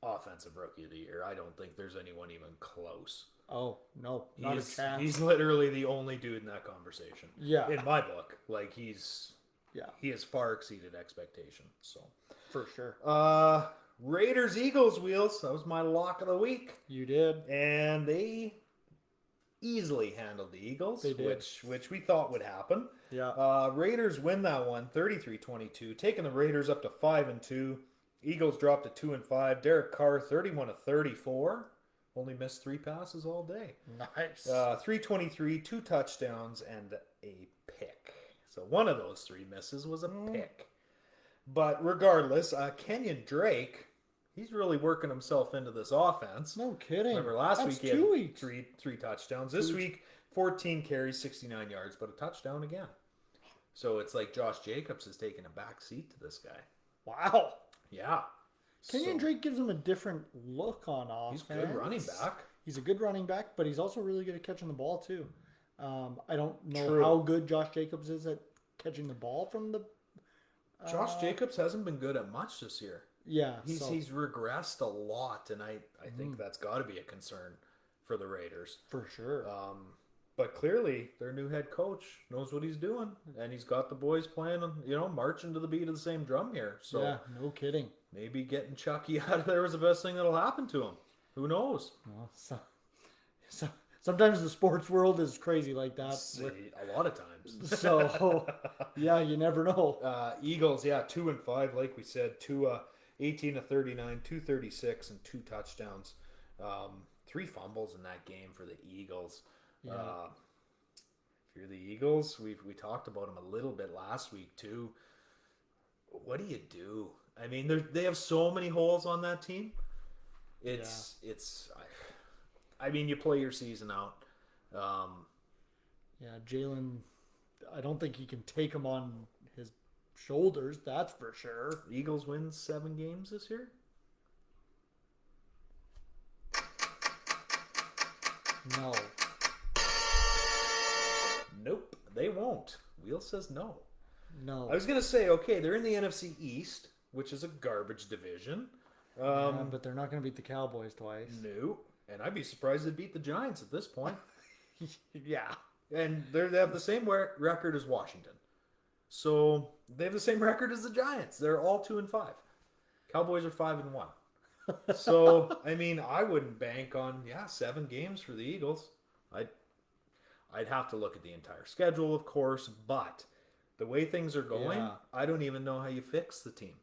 Speaker 1: Offensive Rookie of the Year. I don't think there's anyone even close.
Speaker 2: Oh, no, not a chance.
Speaker 1: He's literally the only dude in that conversation.
Speaker 2: Yeah.
Speaker 1: In my book. Like, he has far exceeded expectation. So,
Speaker 2: for sure.
Speaker 1: Raiders Eagles, Wheels. That was my lock of the week.
Speaker 2: You did.
Speaker 1: And they easily handled the Eagles,
Speaker 2: They did.
Speaker 1: which we thought would happen.
Speaker 2: Yeah.
Speaker 1: Raiders win that one, 33-22, taking the Raiders up to 5-2. Eagles dropped to 2-5. Derek Carr, 31 of 34, only missed 3 passes all day.
Speaker 2: Nice.
Speaker 1: 323, 2 touchdowns, and a pick. So one of those 3 misses was a pick. But regardless, Kenyon Drake, he's really working himself into this offense.
Speaker 2: No kidding.
Speaker 1: Remember last
Speaker 2: That's
Speaker 1: week he
Speaker 2: 2
Speaker 1: had
Speaker 2: weeks.
Speaker 1: three touchdowns. This week, 14 carries, 69 yards, but a touchdown again. So it's like Josh Jacobs is taking a back seat to this guy.
Speaker 2: Wow.
Speaker 1: Yeah.
Speaker 2: Kenyon Drake gives him a different look on offense.
Speaker 1: He's a good running back.
Speaker 2: He's a good running back, but he's also really good at catching the ball too. I don't know
Speaker 1: True.
Speaker 2: how good Josh Jacobs is at catching the ball from the...
Speaker 1: Josh Jacobs hasn't been good at much this year.
Speaker 2: Yeah.
Speaker 1: He's regressed a lot, and I think that's got to be a concern for the Raiders.
Speaker 2: For sure.
Speaker 1: But clearly, their new head coach knows what he's doing, and he's got the boys playing, marching to the beat of the same drum here. So
Speaker 2: yeah, no kidding.
Speaker 1: maybe getting Chucky out of there was the best thing that'll happen to him. Who knows?
Speaker 2: Well, so sometimes the sports world is crazy like that.
Speaker 1: A lot of times.
Speaker 2: So, yeah, you never know.
Speaker 1: Eagles, 2-5, like we said, 18 of 39, 236, and 2 touchdowns. 3 fumbles in that game for the Eagles.
Speaker 2: Yeah.
Speaker 1: If you're the Eagles, we talked about them a little bit last week too. What do you do? I mean, they have so many holes on that team. It's. I mean, you play your season out.
Speaker 2: Yeah, Jalen, I don't think he can take him on his shoulders, that's for sure.
Speaker 1: Eagles win 7 games this year?
Speaker 2: No.
Speaker 1: Nope, they won't. Wheel says no.
Speaker 2: No.
Speaker 1: I was going to say, okay, they're in the NFC East, which is a garbage division.
Speaker 2: Yeah, but they're not going to beat the Cowboys twice.
Speaker 1: No, and I'd be surprised they beat the Giants at this point.
Speaker 2: Yeah.
Speaker 1: And they have the same record as Washington. So they have the same record as the Giants. They're all 2-5. Cowboys are 5-1. So, I mean, I wouldn't bank on 7 games for the Eagles. I'd have to look at the entire schedule, of course, but the way things are going, I don't even know how you fix the team.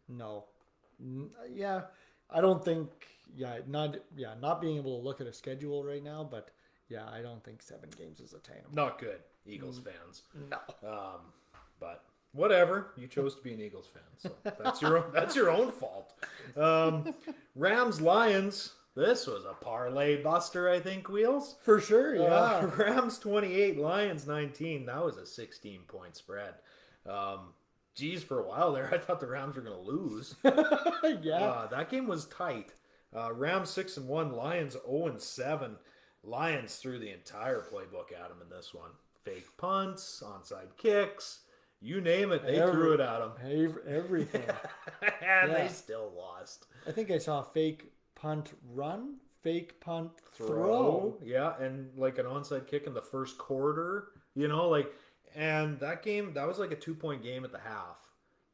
Speaker 2: No. Yeah, I don't think. Not being able to look at a schedule right now, but yeah, I don't think 7 games is attainable.
Speaker 1: Not good, Eagles fans.
Speaker 2: No.
Speaker 1: But whatever, you chose to be an Eagles fan, so that's your own fault. Rams Lions. This was a parlay buster, I think. Wheels
Speaker 2: For sure. Yeah.
Speaker 1: Rams 28, Lions 19. That was a 16-point spread. Geez, for a while there, I thought the Rams were going to lose.
Speaker 2: Yeah.
Speaker 1: That game was tight. Rams 6-1, Lions 0-7. Lions threw the entire playbook at them in this one. Fake punts, onside kicks, you name it, they threw it at them.
Speaker 2: Everything.
Speaker 1: And they still lost.
Speaker 2: I think I saw fake punt run, fake punt throw.
Speaker 1: Yeah, and like an onside kick in the first quarter, and that game, that was like a 2-point game at the half.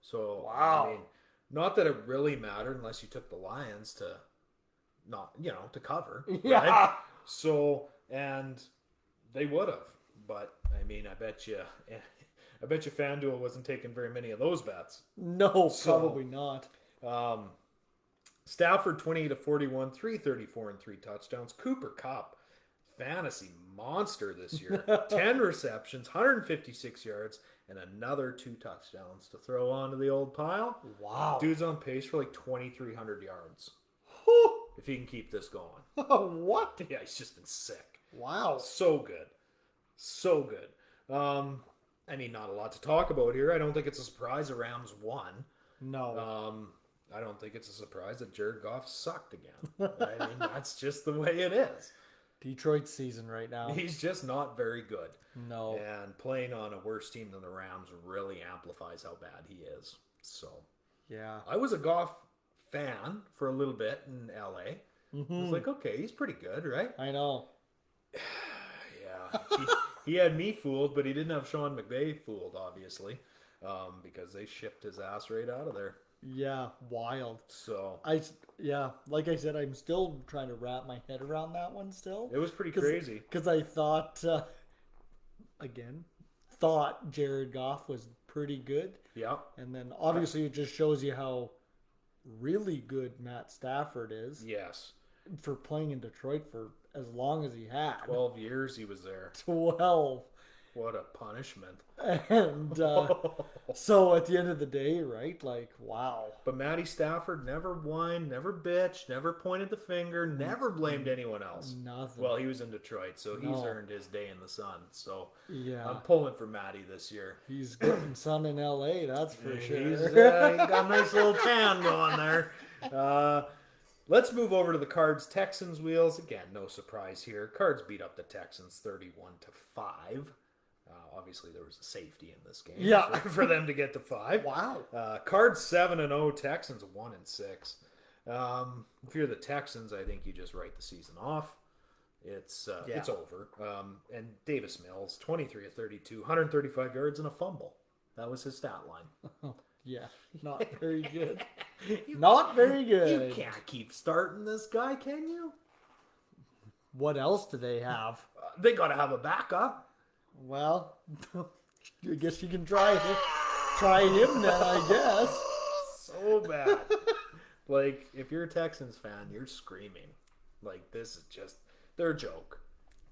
Speaker 1: So,
Speaker 2: wow.
Speaker 1: I mean, not that it really mattered unless you took the Lions to to cover.
Speaker 2: Yeah.
Speaker 1: Right? So, and they would have. But, I mean, I bet you FanDuel wasn't taking very many of those bets.
Speaker 2: No, probably not.
Speaker 1: Stafford 28-41, 334 and 3 touchdowns. Cooper Kupp, fantasy monster this year. 10 receptions, 156 yards, and another 2 touchdowns to throw onto the old pile.
Speaker 2: Wow.
Speaker 1: Dude's on pace for like 2,300 yards. If he can keep this going.
Speaker 2: What?
Speaker 1: Yeah, he's just been sick.
Speaker 2: Wow.
Speaker 1: So good. So good. I mean, not a lot to talk about here. I don't think it's a surprise the Rams won.
Speaker 2: No.
Speaker 1: I don't think it's a surprise that Jared Goff sucked again. I mean, that's just the way it is.
Speaker 2: Detroit's season right now.
Speaker 1: He's just not very good.
Speaker 2: No.
Speaker 1: And playing on a worse team than the Rams really amplifies how bad he is. So,
Speaker 2: yeah.
Speaker 1: I was a Goff fan for a little bit in LA.
Speaker 2: Mm-hmm.
Speaker 1: I was like, okay, he's pretty good, right?
Speaker 2: I know.
Speaker 1: Yeah. He had me fooled, but he didn't have Sean McVay fooled, obviously, because they shipped his ass right out of there.
Speaker 2: Yeah, wild.
Speaker 1: So
Speaker 2: like I said, I'm still trying to wrap my head around that one still.
Speaker 1: it was pretty crazy.
Speaker 2: Because I thought Jared Goff was pretty good.
Speaker 1: Yeah.
Speaker 2: And then obviously it just shows you how really good Matt Stafford is.
Speaker 1: Yes.
Speaker 2: For playing in Detroit for as long as he had.
Speaker 1: 12 years he was there.
Speaker 2: 12.
Speaker 1: What a punishment.
Speaker 2: And so at the end of the day, right? Like, wow.
Speaker 1: But Matty Stafford never whined, never bitched, never pointed the finger, never blamed anyone else.
Speaker 2: Nothing.
Speaker 1: Well, he was in Detroit, so he's earned his day in the sun. So
Speaker 2: yeah.
Speaker 1: I'm pulling for Matty this year.
Speaker 2: He's getting sun in LA, that's for sure.
Speaker 1: He's got a nice little tan going there. Let's move over to the Cards Texans Wheels. Again, no surprise here. Cards beat up the Texans 31-5. Obviously, there was a safety in this game for them to get to 5.
Speaker 2: Wow.
Speaker 1: Cards 7-0, Texans 1-6. If you're the Texans, I think you just write the season off. It's over. And Davis Mills, 23-32, 135 yards and a fumble. That was his stat line.
Speaker 2: Yeah, not very good. Not very good.
Speaker 1: You can't keep starting this guy, can you?
Speaker 2: What else do they have?
Speaker 1: They got to have a backup.
Speaker 2: Well, I guess you can try him then, I guess.
Speaker 1: So bad. Like, if you're a Texans fan, you're screaming. Like, this is just, they're a joke.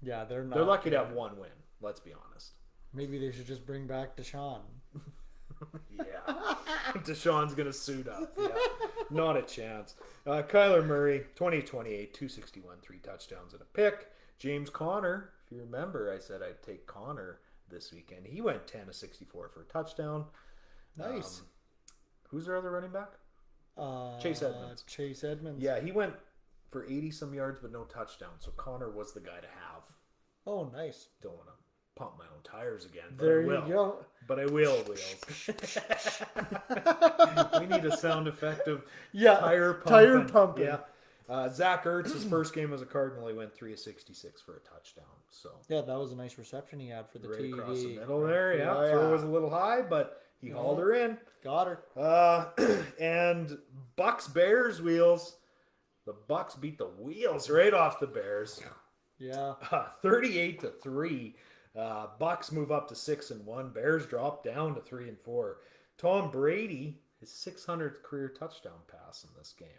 Speaker 2: Yeah, they're not.
Speaker 1: They're lucky to have one win. Let's be honest.
Speaker 2: Maybe they should just bring back Desean.
Speaker 1: Yeah. Deshaun's going to suit up. Yeah. Not a chance. Kyler Murray, 20-28, 261, 3 touchdowns and a pick. James Conner, if you remember, I said I'd take Conner this weekend. He went 10 of 64 for a touchdown.
Speaker 2: Nice.
Speaker 1: Who's their other running back? Chase Edmonds.
Speaker 2: Chase Edmonds.
Speaker 1: Yeah, he went for 80-some yards but no touchdown. So Conner was the guy to have.
Speaker 2: Oh, nice.
Speaker 1: Don't want to pump my own tires again. But
Speaker 2: There
Speaker 1: I will.
Speaker 2: you go.
Speaker 1: But I will, Wheels. We need a sound effect of tire pumping. Yeah. Zach Ertz, his first game as a Cardinal, he went 3 of 66 for a touchdown. So
Speaker 2: Yeah, that was a nice reception he had for the
Speaker 1: right
Speaker 2: TD.
Speaker 1: across the middle there. Yeah,
Speaker 2: Oh,
Speaker 1: throw was a little high, but he hauled her in.
Speaker 2: Got her.
Speaker 1: And Bucks Bears, Wheels. The Bucks beat the wheels right off the Bears.
Speaker 2: Yeah.
Speaker 1: 38-3. Bucks move up to 6-1. Bears drop down to 3-4. Tom Brady, his 600th career touchdown pass in this game.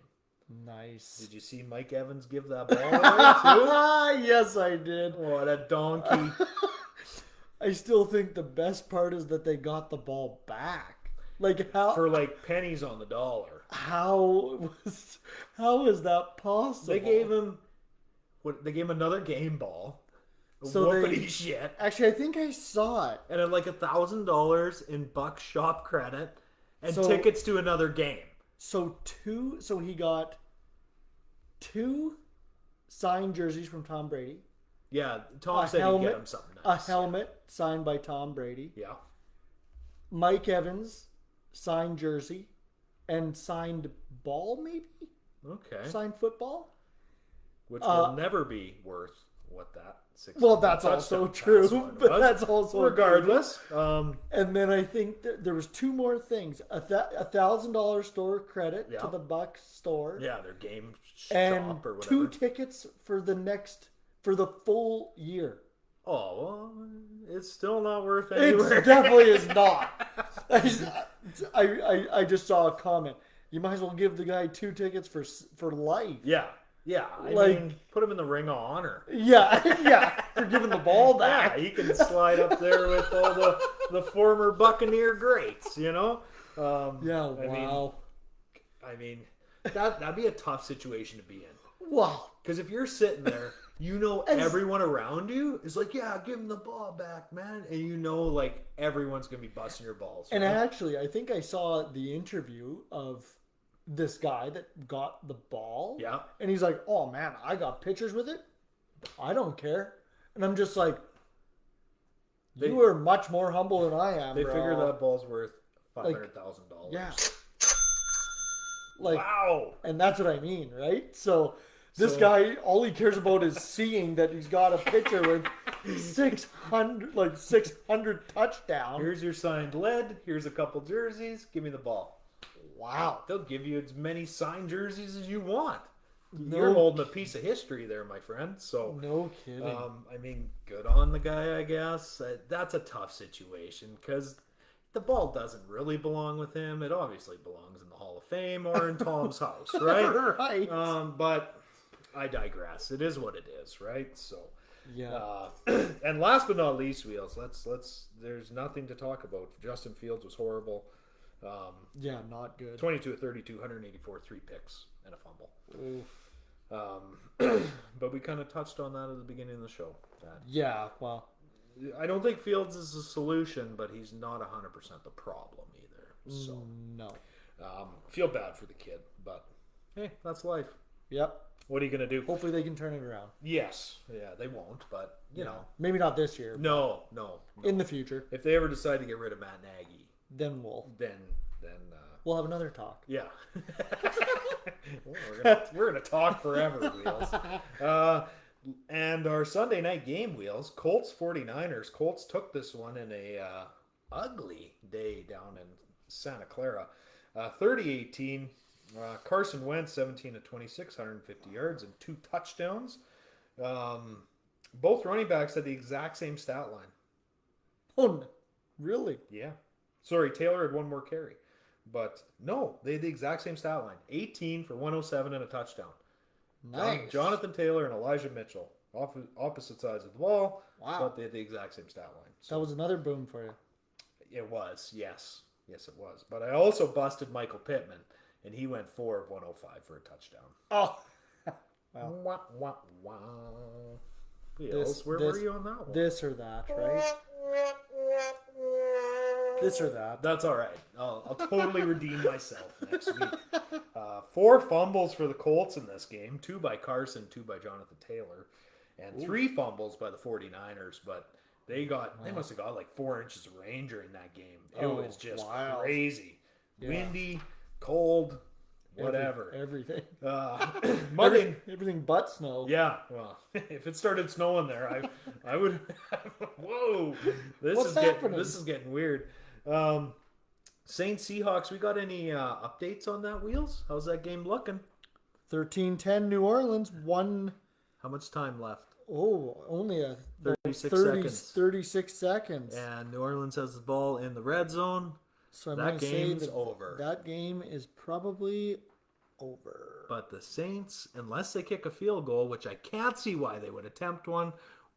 Speaker 2: Nice.
Speaker 1: Did you see Mike Evans give that ball away too?
Speaker 2: Yes, I did.
Speaker 1: What a donkey.
Speaker 2: I still think the best part is that they got the ball back. Like how
Speaker 1: For like pennies on the dollar.
Speaker 2: how is that possible?
Speaker 1: They gave him another game ball.
Speaker 2: So
Speaker 1: Whoopity shit.
Speaker 2: Actually, I think I saw it.
Speaker 1: And like $1,000 in Bucks shop credit and
Speaker 2: So-
Speaker 1: tickets to another game.
Speaker 2: So he got 2 signed jerseys from Tom Brady.
Speaker 1: Yeah, Tom
Speaker 2: A
Speaker 1: said he'd
Speaker 2: helmet,
Speaker 1: get him something
Speaker 2: a
Speaker 1: nice.
Speaker 2: helmet signed by Tom Brady.
Speaker 1: Yeah.
Speaker 2: Mike Evans signed jersey and signed ball, maybe
Speaker 1: Okay.
Speaker 2: signed football.
Speaker 1: Which will never be worth what that 6.
Speaker 2: Well, that's also true, but that's also
Speaker 1: regardless.
Speaker 2: And then I think there was 2 more things: $1,000 store credit
Speaker 1: Yeah.
Speaker 2: to the Bucks store,
Speaker 1: Yeah, their game
Speaker 2: and
Speaker 1: shop or whatever.
Speaker 2: 2 tickets for the full year.
Speaker 1: Oh, well, it's still not worth
Speaker 2: It
Speaker 1: anywhere.
Speaker 2: definitely is not. I just saw a comment. You might as well give the guy 2 tickets for life.
Speaker 1: Yeah. I
Speaker 2: Like-
Speaker 1: mean, put him in the Ring of Honor.
Speaker 2: Yeah, for giving the ball
Speaker 1: Yeah,
Speaker 2: back.
Speaker 1: he can slide up there with all the former Buccaneer greats, you know?
Speaker 2: Yeah, wow.
Speaker 1: I mean, that'd be a tough situation to be in.
Speaker 2: Wow.
Speaker 1: Because if you're sitting there, you know everyone around you is like, yeah, give him the ball back, man. And you know, like, everyone's going to be busting your balls.
Speaker 2: And
Speaker 1: right?
Speaker 2: actually, I think I saw the interview of this guy that got the ball.
Speaker 1: Yeah.
Speaker 2: And he's like, oh, man, I got pictures with it. I don't care. And I'm just like, you are much more humble than I am,
Speaker 1: They
Speaker 2: bro.
Speaker 1: figure that ball's worth $500,000.
Speaker 2: Yeah. Like,
Speaker 1: Wow.
Speaker 2: and that's what I mean, right? So this guy, all he cares about is seeing that he's got a picture with 600 touchdowns.
Speaker 1: Here's your signed lead. Here's a couple jerseys. Give me the ball.
Speaker 2: Wow.
Speaker 1: They'll give you as many signed jerseys as you want.
Speaker 2: No-
Speaker 1: You're holding a piece of history there, my friend. So,
Speaker 2: No kidding.
Speaker 1: I mean, good on the guy, I guess. That's a tough situation because the ball doesn't really belong with him. It obviously belongs in the Hall of Fame or in Tom's house, right?
Speaker 2: Right.
Speaker 1: But I digress. It is what it is, right? So,
Speaker 2: Yeah.
Speaker 1: and last but not least, Wheels. Let's. There's nothing to talk about. Justin Fields was horrible.
Speaker 2: Yeah, not good.
Speaker 1: 22 of 32, 184, 3 picks and a fumble.
Speaker 2: Oof.
Speaker 1: But we kind of touched on that at the beginning of the show. That
Speaker 2: Yeah, well,
Speaker 1: I don't think Fields is a solution, but he's not 100% the problem either. So
Speaker 2: no.
Speaker 1: feel bad for the kid, but hey, that's life.
Speaker 2: Yep.
Speaker 1: What are you gonna do?
Speaker 2: Hopefully they can turn it around.
Speaker 1: Yes, yeah, they won't, but you know,
Speaker 2: Maybe not this year.
Speaker 1: no.
Speaker 2: In the future,
Speaker 1: If they ever decide to get rid of Matt Nagy,
Speaker 2: then we'll
Speaker 1: then
Speaker 2: have another talk.
Speaker 1: yeah. we're gonna talk forever, Wheels. And our Sunday night game, Wheels, Colts 49ers. Colts took this one in a ugly day down in Santa Clara. 30-18. Carson Wentz, 17 of 26, 150 yards and 2 touchdowns. Both running backs had the exact same stat line.
Speaker 2: Oh, really?
Speaker 1: Yeah. Sorry, Taylor had one more carry. But no, they had the exact same stat line. 18 for 107 and a touchdown.
Speaker 2: Nice.
Speaker 1: Jonathan Taylor and Elijah Mitchell. Opposite sides of the ball.
Speaker 2: Wow.
Speaker 1: But they had the exact same stat line.
Speaker 2: That was another boom for you.
Speaker 1: It was, yes. Yes, it was. But I also busted Michael Pittman, and he went 4 of 105 for a touchdown.
Speaker 2: Oh.
Speaker 1: Wow. Wah, wah, wah. Where were you on that one?
Speaker 2: This or that, right? This or that.
Speaker 1: That's all right. I'll totally redeem myself next week. 4 fumbles for the Colts in this game. 2 by Carson, 2 by Jonathan Taylor. And 3 fumbles by the 49ers. But they must have got like 4 inches of rain during that game. It was just crazy. Yeah. Windy, cold, whatever.
Speaker 2: Everything.
Speaker 1: Everything
Speaker 2: but snow.
Speaker 1: Yeah. Well, if it started snowing there, I would. Whoa! This is getting weird. Saints Seahawks. We got any updates on that, Wheels? How's that game looking?
Speaker 2: 13-10 New Orleans won.
Speaker 1: How much time left?
Speaker 2: Oh, only
Speaker 1: 36
Speaker 2: seconds.
Speaker 1: And New Orleans has the ball in the red zone.
Speaker 2: So
Speaker 1: that game's over.
Speaker 2: That game is probably over.
Speaker 1: But the Saints, unless they kick a field goal, which I can't see why they would attempt one,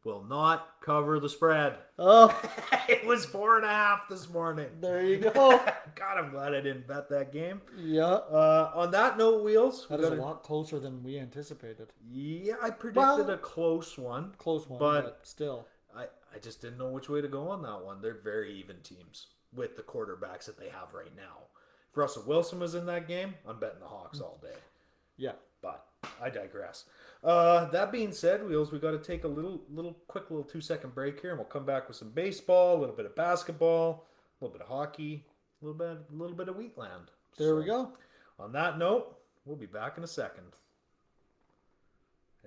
Speaker 1: will not cover the spread.
Speaker 2: Oh.
Speaker 1: It was 4.5 this morning.
Speaker 2: There you go.
Speaker 1: God, I'm glad I didn't bet that game.
Speaker 2: Yeah.
Speaker 1: On that note, Wheels.
Speaker 2: That is a lot closer than we anticipated.
Speaker 1: Yeah, I predicted a close one.
Speaker 2: But still.
Speaker 1: I just didn't know which way to go on that one. They're very even teams with the quarterbacks that they have right now. If Russell Wilson was in that game, I'm betting the Hawks all day.
Speaker 2: Yeah.
Speaker 1: But I digress. That being said, Wheels, we got to take a quick 2-second break here, and we'll come back with some baseball, a little bit of basketball, a little bit of hockey, a little bit of Wheatland.
Speaker 2: There we go.
Speaker 1: On that note, we'll be back in a second.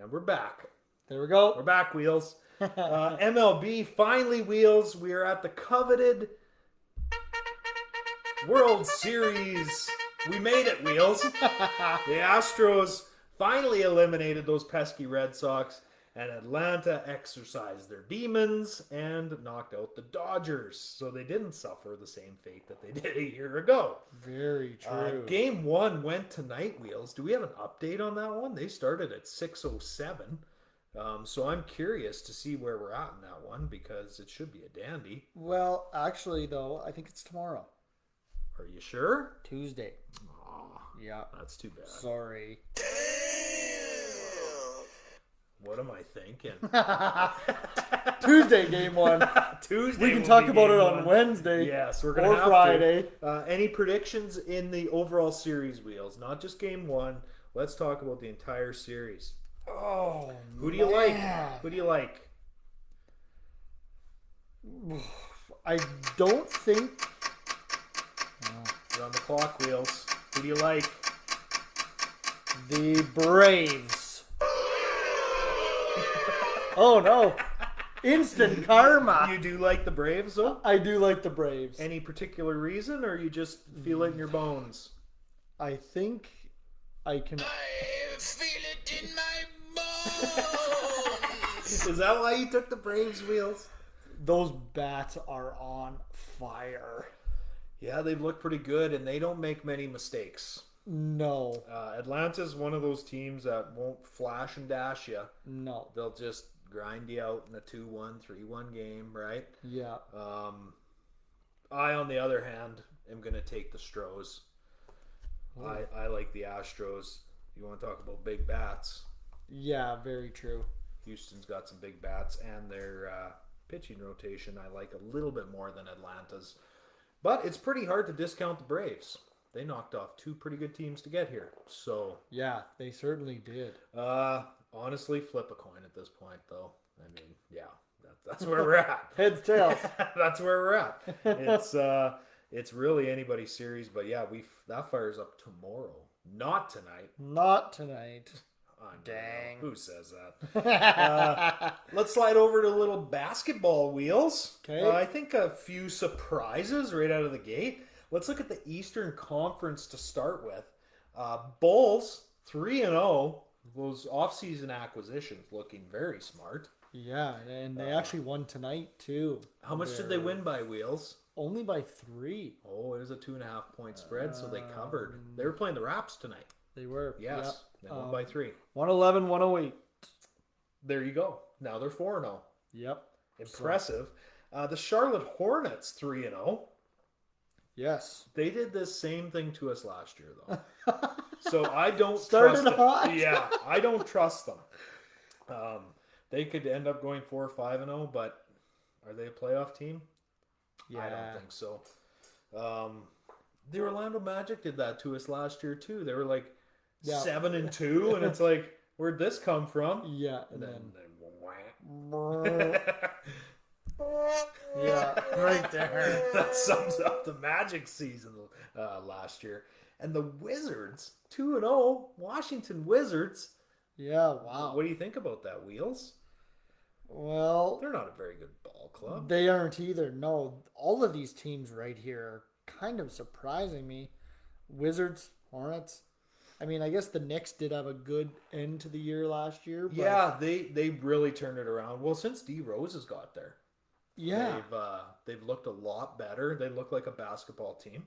Speaker 1: And we're back.
Speaker 2: There we go.
Speaker 1: We're back, Wheels. MLB, finally, Wheels. We are at the coveted World Series. We made it, Wheels. The Astros finally eliminated those pesky Red Sox, and Atlanta exercised their demons and knocked out the Dodgers. So they didn't suffer the same fate that they did a year ago.
Speaker 2: Very true.
Speaker 1: Game 1 went tonight, Wheels. Do we have an update on that one? They started at 6:07. So I'm curious to see where we're at in that one, because it should be a dandy.
Speaker 2: Well, actually, though, I think it's tomorrow.
Speaker 1: Are you sure?
Speaker 2: Tuesday.
Speaker 1: Aw,
Speaker 2: yeah.
Speaker 1: That's too bad.
Speaker 2: Sorry.
Speaker 1: What am I thinking?
Speaker 2: Tuesday, game 1.
Speaker 1: Tuesday.
Speaker 2: We can talk about it on Wednesday.
Speaker 1: Yes, we're gonna have
Speaker 2: Friday.
Speaker 1: Any predictions in the overall series, Wheels? Not just game 1. Let's talk about the entire series.
Speaker 2: Oh,
Speaker 1: who do you like? Who do you like?
Speaker 2: I don't think.
Speaker 1: You're on the clock, Wheels. Who do you like?
Speaker 2: The Braves. Oh no! Instant karma.
Speaker 1: You do like the Braves, though?
Speaker 2: I do like the Braves.
Speaker 1: Any particular reason, or you just feel it in your bones?
Speaker 2: I think I can.
Speaker 3: I feel it in my bones.
Speaker 1: Is that why you took the Braves, Wheels?
Speaker 2: Those bats are on fire.
Speaker 1: Yeah, they've looked pretty good, and they don't make many mistakes.
Speaker 2: No.
Speaker 1: Atlanta's one of those teams that won't flash and dash you.
Speaker 2: No.
Speaker 1: They'll just grind you out in a 2-1, 3-1 game, right?
Speaker 2: Yeah.
Speaker 1: I, on the other hand, am going to take the Stros. I like the Astros. You want to talk about big bats?
Speaker 2: Yeah, very true.
Speaker 1: Houston's got some big bats, and their pitching rotation I like a little bit more than Atlanta's. But it's pretty hard to discount the Braves. They knocked off 2 pretty good teams to get here. So
Speaker 2: yeah, they certainly did.
Speaker 1: Honestly, flip a coin at this point, though. I mean, yeah, that's where we're at.
Speaker 2: Heads, tails.
Speaker 1: That's where we're at. It's really anybody's series, but yeah, that fires up tomorrow, not tonight.
Speaker 2: Not tonight.
Speaker 1: Oh,
Speaker 2: dang.
Speaker 1: Who says that? Let's slide over to a little basketball, Wheels.
Speaker 2: Okay.
Speaker 1: I think a few surprises right out of the gate. Let's look at the Eastern Conference to start with. Bulls 3-0. Those off-season acquisitions looking very smart.
Speaker 2: Yeah, and they actually won tonight too.
Speaker 1: How much did they win by, Wheels?
Speaker 2: Only by 3.
Speaker 1: Oh, it was a 2.5 point spread, so they covered. They were playing the Raps tonight.
Speaker 2: They were.
Speaker 1: Yes.
Speaker 2: Yep.
Speaker 1: They won by 3.
Speaker 2: 111, 108.
Speaker 1: There you go. Now they're 4-0.
Speaker 2: Yep.
Speaker 1: Impressive. The Charlotte Hornets 3-0.
Speaker 2: Yes.
Speaker 1: They did this same thing to us last year, though. So I don't
Speaker 2: Started
Speaker 1: trust
Speaker 2: hot.
Speaker 1: them. Yeah, I don't trust them. They could end up going 4-5-0, but are they a playoff team?
Speaker 2: Yeah.
Speaker 1: I don't think so. The Orlando Magic did that to us last year too. They were like 7-2, and it's like, where'd this come from?
Speaker 2: Yeah.
Speaker 1: And then
Speaker 2: yeah, right there.
Speaker 1: that sums up the Magic season last year. And the Wizards, 2-0, Washington Wizards.
Speaker 2: Yeah, wow.
Speaker 1: What do you think about that, Wheels?
Speaker 2: Well,
Speaker 1: They're not a very good ball club.
Speaker 2: they aren't either. No, all of these teams right here are kind of surprising me. Wizards, Hornets. I mean, I guess the Knicks did have a good end to the year last year. But
Speaker 1: Yeah, they really turned it around. Well, since D Rose has got there,
Speaker 2: yeah,
Speaker 1: they've looked a lot better. They look like a basketball team.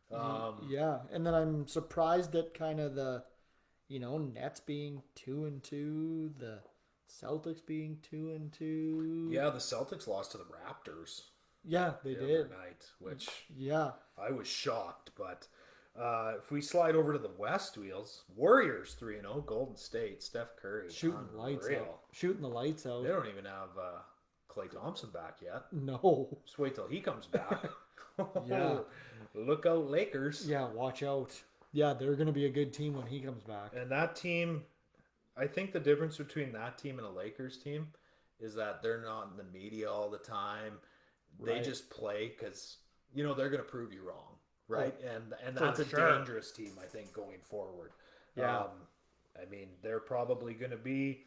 Speaker 2: yeah. And then I'm surprised at kind of the, Nets being 2-2, the Celtics being 2-2.
Speaker 1: Yeah, the Celtics lost to the Raptors
Speaker 2: Yeah, they
Speaker 1: the other
Speaker 2: did.
Speaker 1: night, which
Speaker 2: Yeah.
Speaker 1: I was shocked. But if we slide over to the West, Wheels, Warriors 3-0, Golden State, Steph Curry,
Speaker 2: Shooting the lights
Speaker 1: unreal.
Speaker 2: out. Shooting the lights out.
Speaker 1: They don't even have Klay Thompson back yet.
Speaker 2: No.
Speaker 1: Just wait till he comes back.
Speaker 2: Yeah.
Speaker 1: Look out, Lakers.
Speaker 2: Yeah, watch out. Yeah, they're going to be a good team when he comes back.
Speaker 1: And that team, I think the difference between that team and a Lakers team is that they're not in the media all the time. They
Speaker 2: Right.
Speaker 1: just play because, they're going to prove you wrong. Right. And
Speaker 2: for
Speaker 1: that's a
Speaker 2: sure.
Speaker 1: dangerous team, I think, going forward.
Speaker 2: Yeah.
Speaker 1: I mean, they're probably going to be,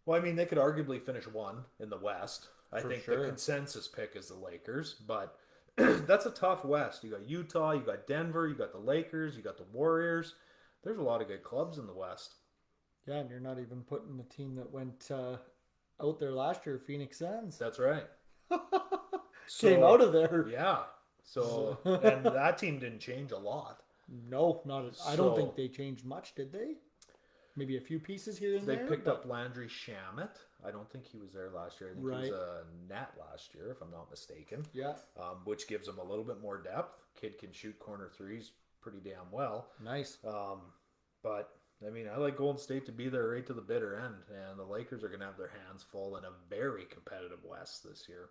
Speaker 1: well, I mean, they could arguably finish 1 in the West. I
Speaker 2: For
Speaker 1: think
Speaker 2: sure.
Speaker 1: the consensus pick is the Lakers, but that's a tough West. You got Utah, you got Denver, you got the Lakers, you got the Warriors. There's a lot of good clubs in the West.
Speaker 2: Yeah, and you're not even putting the team that went out there last year, Phoenix Suns.
Speaker 1: That's right.
Speaker 2: Came out of there.
Speaker 1: Yeah. So, and that team didn't change a lot.
Speaker 2: No, not at, I don't
Speaker 1: So-
Speaker 2: think they changed much, did they? Maybe a few pieces here and
Speaker 1: They
Speaker 2: there.
Speaker 1: picked
Speaker 2: but-
Speaker 1: up Landry Shamet. I don't think he was there last year. I think he
Speaker 2: Right.
Speaker 1: was a net last year, if I'm not mistaken.
Speaker 2: Yeah,
Speaker 1: Which gives him a little bit more depth. Kid can shoot corner threes pretty damn well.
Speaker 2: nice.
Speaker 1: But I mean, I like Golden State to be there right to the bitter end, and the Lakers are going to have their hands full in a very competitive West this year.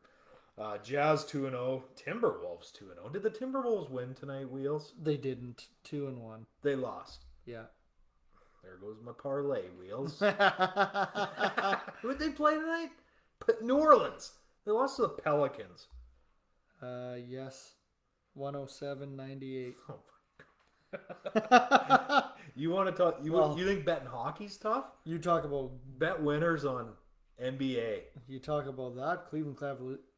Speaker 1: Jazz 2-0, Timberwolves 2-0. Did the Timberwolves win tonight, Wheels?
Speaker 2: They didn't. 2-1.
Speaker 1: They lost.
Speaker 2: Yeah.
Speaker 1: There goes my parlay, Wheels. Who'd they play tonight? New Orleans. They lost to the Pelicans.
Speaker 2: Yes. 107-98.
Speaker 1: Oh You want to talk? You think betting hockey's tough?
Speaker 2: You talk about
Speaker 1: Bet winners on NBA.
Speaker 2: that.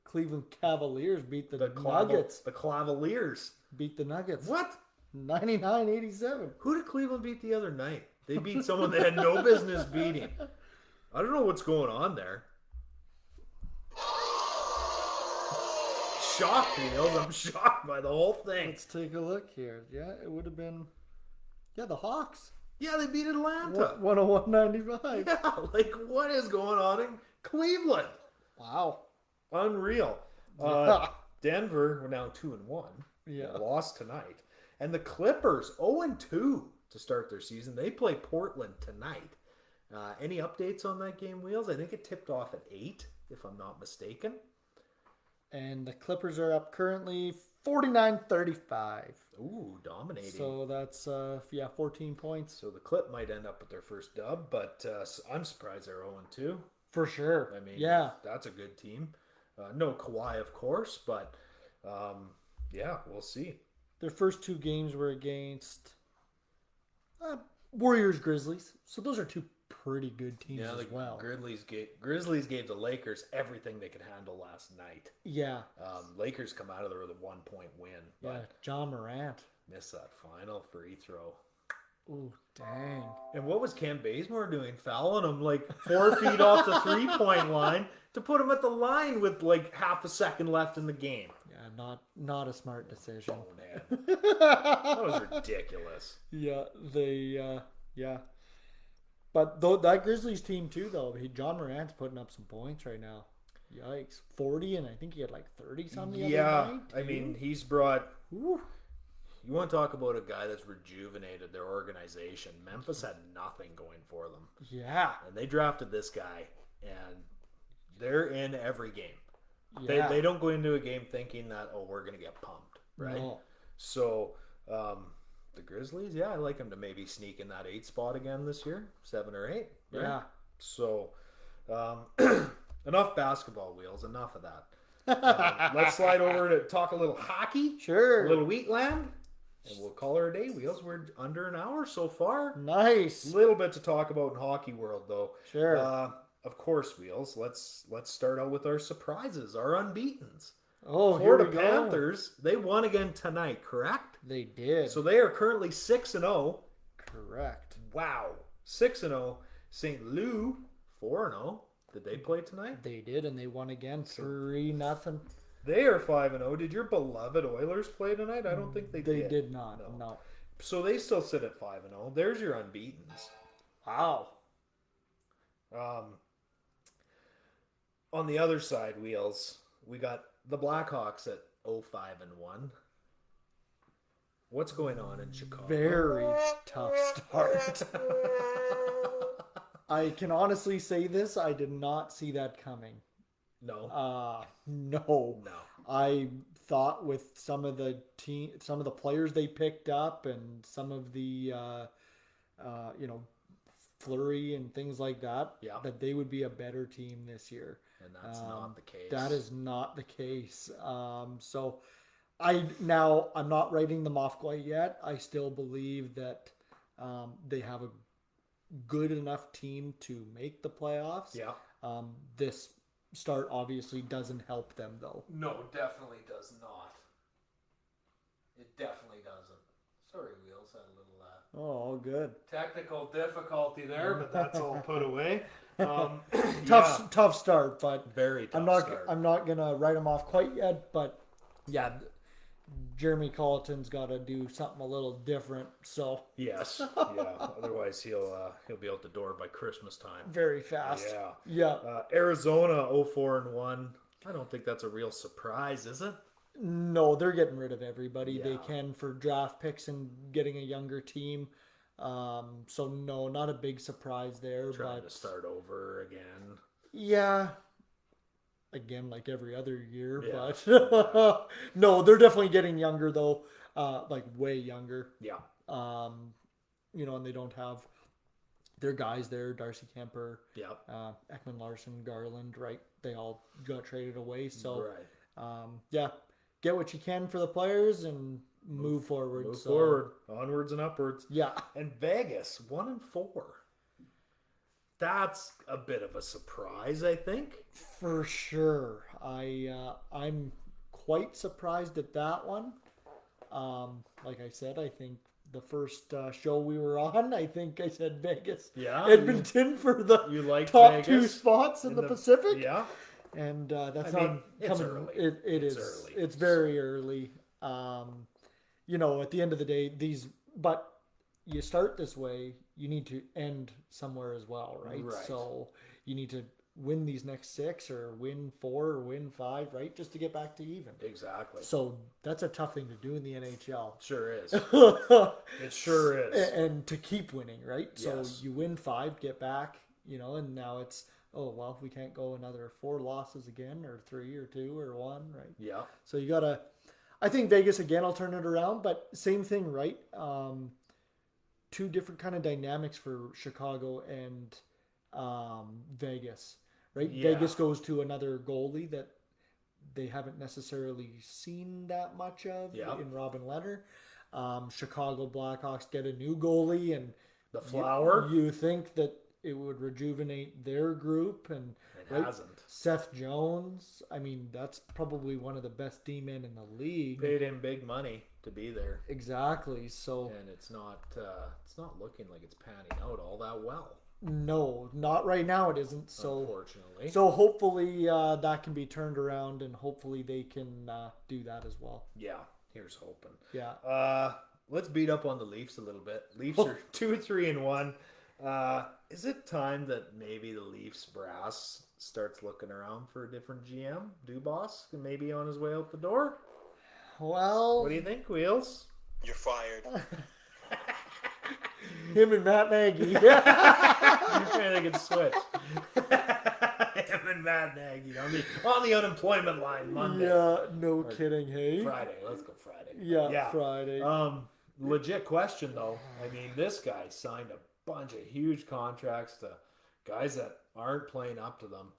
Speaker 2: Cleveland Cavaliers beat the Nuggets.
Speaker 1: The Cavaliers.
Speaker 2: Beat the Nuggets.
Speaker 1: What?
Speaker 2: 99-87.
Speaker 1: Who did Cleveland beat the other night? They beat someone they had no business beating. I don't know what's going on there. Shocked, Wheels. I'm shocked by the whole thing.
Speaker 2: Let's take a look here. Yeah, it would have been. Yeah, the Hawks.
Speaker 1: Yeah, they beat Atlanta.
Speaker 2: 101-95.
Speaker 1: Yeah, like what is going on in Cleveland?
Speaker 2: Wow.
Speaker 1: Unreal.
Speaker 2: Yeah.
Speaker 1: Denver, we're now 2-1.
Speaker 2: Yeah.
Speaker 1: Lost tonight. And the Clippers, 0-2 to start their season. They play Portland tonight. Any updates on that game, Wheels? I think it tipped off at 8, if I'm not mistaken.
Speaker 2: And the Clippers are up currently 49-35.
Speaker 1: Ooh, dominating.
Speaker 2: So that's 14 points.
Speaker 1: So the Clip might end up with their first dub, but I'm surprised they're 0-2.
Speaker 2: For sure.
Speaker 1: I mean,
Speaker 2: yeah.
Speaker 1: that's a good team. No Kawhi, of course, but yeah, we'll see.
Speaker 2: Their first 2 games were against Warriors, Grizzlies. So those are 2 pretty good teams
Speaker 1: Yeah,
Speaker 2: as
Speaker 1: the
Speaker 2: well.
Speaker 1: Grizzlies gave the Lakers everything they could handle last night.
Speaker 2: Yeah.
Speaker 1: Lakers come out of there with a 1-point win,
Speaker 2: Yeah.
Speaker 1: but
Speaker 2: John Morant.
Speaker 1: missed that final free throw.
Speaker 2: Oh, dang.
Speaker 1: And what was Cam Bazemore doing? Fouling him like 4 feet off the 3-point line to put him at the line with like half a second left in the game.
Speaker 2: Yeah, not a smart decision.
Speaker 1: Bonehead. That was ridiculous.
Speaker 2: Yeah, yeah. But that Grizzlies team too, though. John Morant's putting up some points right now. Yikes, 40, and I think he had like 30 something.
Speaker 1: Yeah,
Speaker 2: other night,
Speaker 1: I mean, he's brought. Whew, you want to talk about a guy that's rejuvenated their organization? Memphis had nothing going for them.
Speaker 2: Yeah,
Speaker 1: And they drafted this guy, and they're in every game.
Speaker 2: yeah.
Speaker 1: They don't go into a game thinking that, oh, we're going to get pumped, right?
Speaker 2: No.
Speaker 1: So, the Grizzlies, yeah, I like them to maybe sneak in that 8 spot again this year, 7 or 8. Right?
Speaker 2: Yeah.
Speaker 1: So, enough basketball wheels, enough of that. Let's slide over to talk a little hockey,
Speaker 2: Sure.
Speaker 1: a little Wheatland, and we'll call her a day. Wheels, we're under an hour so far.
Speaker 2: Nice.
Speaker 1: A little bit to talk about in hockey world, though.
Speaker 2: Sure.
Speaker 1: Of course, Wheels. Let's start out with our surprises, our unbeatens.
Speaker 2: Oh,
Speaker 1: Florida
Speaker 2: here we go.
Speaker 1: Panthers, they won again tonight, correct?
Speaker 2: They did.
Speaker 1: So they are currently 6-0.
Speaker 2: Correct.
Speaker 1: Wow, 6-0. St. Louis 4-0. Did they play tonight?
Speaker 2: They did, and they won again 3-0.
Speaker 1: They are 5-0. Did your beloved Oilers play tonight? I don't think they did.
Speaker 2: They did not. No.
Speaker 1: So they still sit at 5-0. There's your unbeatens.
Speaker 2: Wow.
Speaker 1: On the other side, Wheels, we got the Blackhawks at 0-5-1. What's going on in Chicago?
Speaker 2: Very tough start. I can honestly say this. I did not see that coming.
Speaker 1: No.
Speaker 2: No.
Speaker 1: No.
Speaker 2: I thought with some of the players they picked up and some of the, flurry and things like that,
Speaker 1: Yeah.
Speaker 2: that they would be a better team this year.
Speaker 1: And that's not the case.
Speaker 2: That is not the case. So I'm not writing them off quite yet. I still believe that they have a good enough team to make the playoffs.
Speaker 1: Yeah.
Speaker 2: This start obviously doesn't help them though.
Speaker 1: No, definitely does not. It definitely doesn't. Sorry, Wheels, had a little
Speaker 2: Oh, good.
Speaker 1: technical difficulty there, but that's all put away.
Speaker 2: Tough start, but
Speaker 1: Very tough start.
Speaker 2: I'm not gonna write them off quite yet. But yeah, Jeremy Colleton's got to do something a little different. So
Speaker 1: Yes. Yeah. Otherwise, he'll be out the door by Christmas time.
Speaker 2: very fast.
Speaker 1: Yeah.
Speaker 2: Yeah.
Speaker 1: Arizona 0-4-1. I don't think that's a real surprise, is it?
Speaker 2: No, they're getting rid of everybody they
Speaker 1: Yeah.
Speaker 2: can for draft picks and getting a younger team. So no, not a big surprise there.
Speaker 1: Trying
Speaker 2: but
Speaker 1: to start over again.
Speaker 2: yeah, again like every other year.
Speaker 1: Yeah.
Speaker 2: But no, they're definitely getting younger though, like way younger.
Speaker 1: Yeah.
Speaker 2: And they don't have their guys there, Darcy Kemper,
Speaker 1: Yeah.
Speaker 2: Ekman Larson, Garland, right? They all got traded away. So
Speaker 1: Right.
Speaker 2: get what you can for the players and move forward.
Speaker 1: Move
Speaker 2: So,
Speaker 1: forward. Onwards and upwards.
Speaker 2: Yeah.
Speaker 1: And Vegas 1-4. That's a bit of a surprise, I think.
Speaker 2: For sure. I'm quite surprised at that one. Like I said, I think the first show we were on, I think I said Vegas.
Speaker 1: Yeah.
Speaker 2: Edmonton for the
Speaker 1: You like
Speaker 2: top
Speaker 1: Vegas
Speaker 2: 2 spots in the Pacific.
Speaker 1: Yeah.
Speaker 2: And that's
Speaker 1: I
Speaker 2: not
Speaker 1: mean, it's
Speaker 2: coming.
Speaker 1: early.
Speaker 2: It is.
Speaker 1: early.
Speaker 2: It's very early. At the end of the day, but you start this way, you need to end somewhere as well, right?
Speaker 1: Right.
Speaker 2: So you need to win these next 6 or win 4 or win 5, right? Just to get back to even.
Speaker 1: Exactly.
Speaker 2: So that's a tough thing to do in the NHL.
Speaker 1: Sure is. It sure is.
Speaker 2: And to keep winning, right? So
Speaker 1: Yes.
Speaker 2: you win 5, get back, and now it's, we can't go another 4 losses again, or 3 or 2 or 1, right?
Speaker 1: Yeah.
Speaker 2: So you gotta, I think Vegas again will turn it around, but same thing, right? 2 different kind of dynamics for Chicago and Vegas, right?
Speaker 1: Yeah.
Speaker 2: Vegas goes to another goalie that they haven't necessarily seen that much of in Robin Leonard. Chicago Blackhawks get a new goalie, and
Speaker 1: The Flower.
Speaker 2: You think that it would rejuvenate their group, and
Speaker 1: It hasn't.
Speaker 2: Seth Jones, I mean, that's probably one of the best D-men in the league.
Speaker 1: Paid him big money to be there.
Speaker 2: Exactly. So
Speaker 1: And it's not it's not looking like it's panning out all that well.
Speaker 2: No, not right now. It isn't. So,
Speaker 1: Unfortunately.
Speaker 2: so hopefully that can be turned around, and hopefully they can do that as well.
Speaker 1: Yeah, here's hoping.
Speaker 2: Yeah.
Speaker 1: Let's beat up on the Leafs a little bit. Leafs are 2-3-1. Is it time that maybe the Leafs brass starts looking around for a different GM? Dubas maybe on his way out the door?
Speaker 2: Well,
Speaker 1: What do you think, Wheels?
Speaker 3: You're fired.
Speaker 2: him and Matt Nagy.
Speaker 1: I think it's switch. Him and Matt Nagy on the unemployment line Monday.
Speaker 2: Yeah, no kidding. Hey.
Speaker 1: Friday. Let's go Friday.
Speaker 2: Yeah, Friday.
Speaker 1: Legit question though. I mean, this guy signed a bunch of huge contracts to guys that aren't playing up to them.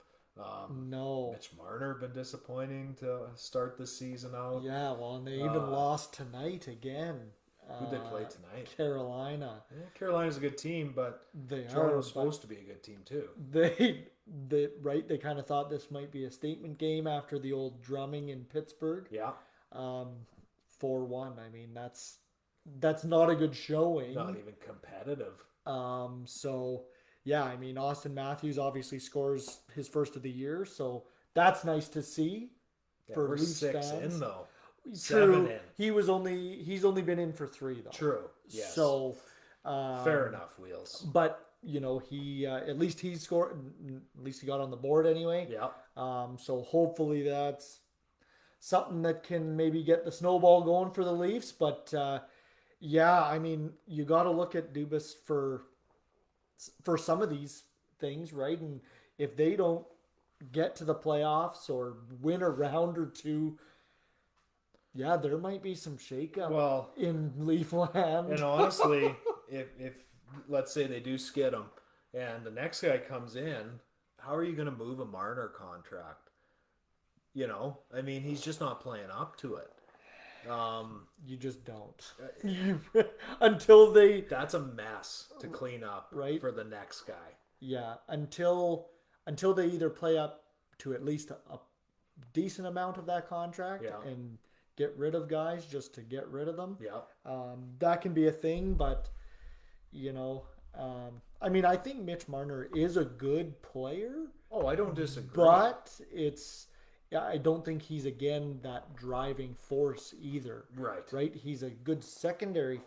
Speaker 2: No.
Speaker 1: Mitch Marner been disappointing to start the season out.
Speaker 2: Yeah, well, and they even lost tonight again.
Speaker 1: Who'd they play tonight?
Speaker 2: Carolina.
Speaker 1: Yeah, Carolina's a good team, but
Speaker 2: They
Speaker 1: Toronto's
Speaker 2: are.
Speaker 1: supposed to be a good team too.
Speaker 2: They they kind of thought this might be a statement game after the old drumming in Pittsburgh.
Speaker 1: Yeah,
Speaker 2: 4-1. I mean, that's not a good showing.
Speaker 1: not even competitive.
Speaker 2: So yeah, I mean, Austin Matthews obviously scores his first of the year, so that's nice to see.
Speaker 1: Yeah,
Speaker 2: for
Speaker 1: we're
Speaker 2: Leafs
Speaker 1: 6
Speaker 2: fans.
Speaker 1: in though.
Speaker 2: True.
Speaker 1: 7 in.
Speaker 2: He's only been in for 3 though.
Speaker 1: True. Yes.
Speaker 2: So
Speaker 1: fair enough, Wheels.
Speaker 2: but you know, he at least he scored. At least he got on the board anyway.
Speaker 1: Yeah.
Speaker 2: So hopefully that's something that can maybe get the snowball going for the Leafs. But yeah, I mean, you got to look at Dubas for some of these things, right? And if they don't get to the playoffs or win a round or two, yeah, there might be some shakeup in Leafland.
Speaker 1: And honestly, if let's say they do skid him and the next guy comes in, how are you going to move a Marner contract? You know, I mean, he's just not playing up to it.
Speaker 2: You just don't. Until they...
Speaker 1: That's a mess to clean up
Speaker 2: Right.
Speaker 1: for the next guy.
Speaker 2: Yeah, until they either play up to at least a decent amount of that contract and get rid of guys just to get rid of them.
Speaker 1: Yeah.
Speaker 2: That can be a thing, but you know, I mean, I think Mitch Marner is a good player.
Speaker 1: Oh, I don't disagree.
Speaker 2: But I don't think he's again that driving force either.
Speaker 1: Right.
Speaker 2: Right. He's a good secondary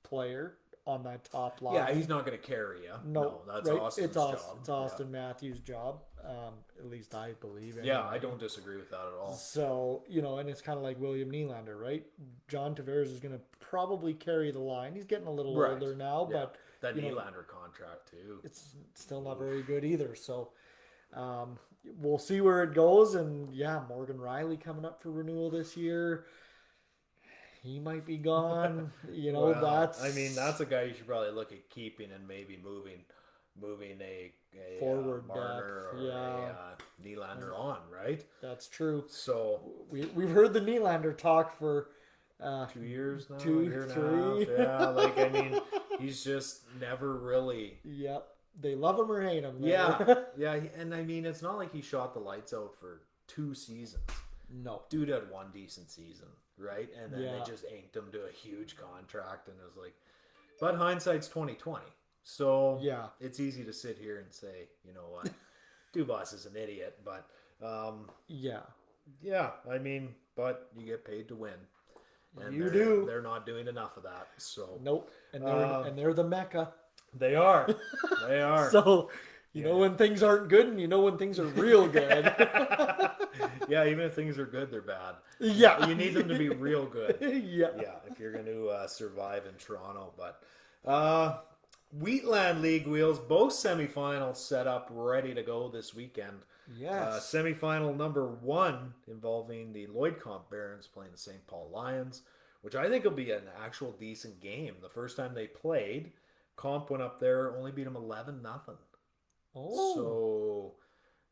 Speaker 2: player on that top line.
Speaker 1: Yeah, he's not going to carry you. No, that's
Speaker 2: right?
Speaker 1: Austin's
Speaker 2: It's
Speaker 1: job.
Speaker 2: It's Austin Matthews' job. At least I believe. Anyway.
Speaker 1: Yeah, I don't disagree with that at all.
Speaker 2: So, you know, and it's kind of like William Nylander, right? John Tavares is going to probably carry the line. He's getting a little older now, but
Speaker 1: that
Speaker 2: you know,
Speaker 1: Nylander contract too.
Speaker 2: it's still not very good either. So, we'll see where it goes. And yeah, Morgan Riley coming up for renewal this year. He might be gone. You know, that's
Speaker 1: a guy you should probably look at keeping and maybe moving a
Speaker 2: forward
Speaker 1: Marner
Speaker 2: depth.
Speaker 1: or
Speaker 2: Yeah,
Speaker 1: a Nylander on, right?
Speaker 2: that's true.
Speaker 1: So
Speaker 2: We've heard the Nylander talk for
Speaker 1: 2 years now,
Speaker 2: 2,
Speaker 1: a year and
Speaker 2: 3.
Speaker 1: a half. Yeah, I mean, he's just never really.
Speaker 2: Yep, they love him or hate him.
Speaker 1: Yeah, yeah, and I mean, it's not like he shot the lights out for 2 seasons.
Speaker 2: No,
Speaker 1: Dude had one decent season, right? And then
Speaker 2: Yeah.
Speaker 1: they just inked him to a huge contract, and it was like, but hindsight's 2020. So
Speaker 2: Yeah.
Speaker 1: it's easy to sit here and say, you know what, Dubas is an idiot, but
Speaker 2: yeah,
Speaker 1: yeah, I mean, but you get paid to win, and
Speaker 2: You do.
Speaker 1: They're not doing enough of that, so
Speaker 2: nope. And they're the Mecca.
Speaker 1: they are, they are.
Speaker 2: So you know when things aren't good, and you know when things are real good.
Speaker 1: Yeah, even if things are good, they're bad.
Speaker 2: Yeah,
Speaker 1: You need them to be real good.
Speaker 2: yeah.
Speaker 1: Yeah, if you're going to survive in Toronto. But Wheatland League Wheels, both semifinals set up, ready to go this weekend.
Speaker 2: Yes.
Speaker 1: Semifinal number 1 involving the Lloyd Comp Barons playing the St. Paul Lions, which I think will be an actual decent game. The first time they played, Comp went up there, only beat them 11-0.
Speaker 2: Oh,
Speaker 1: So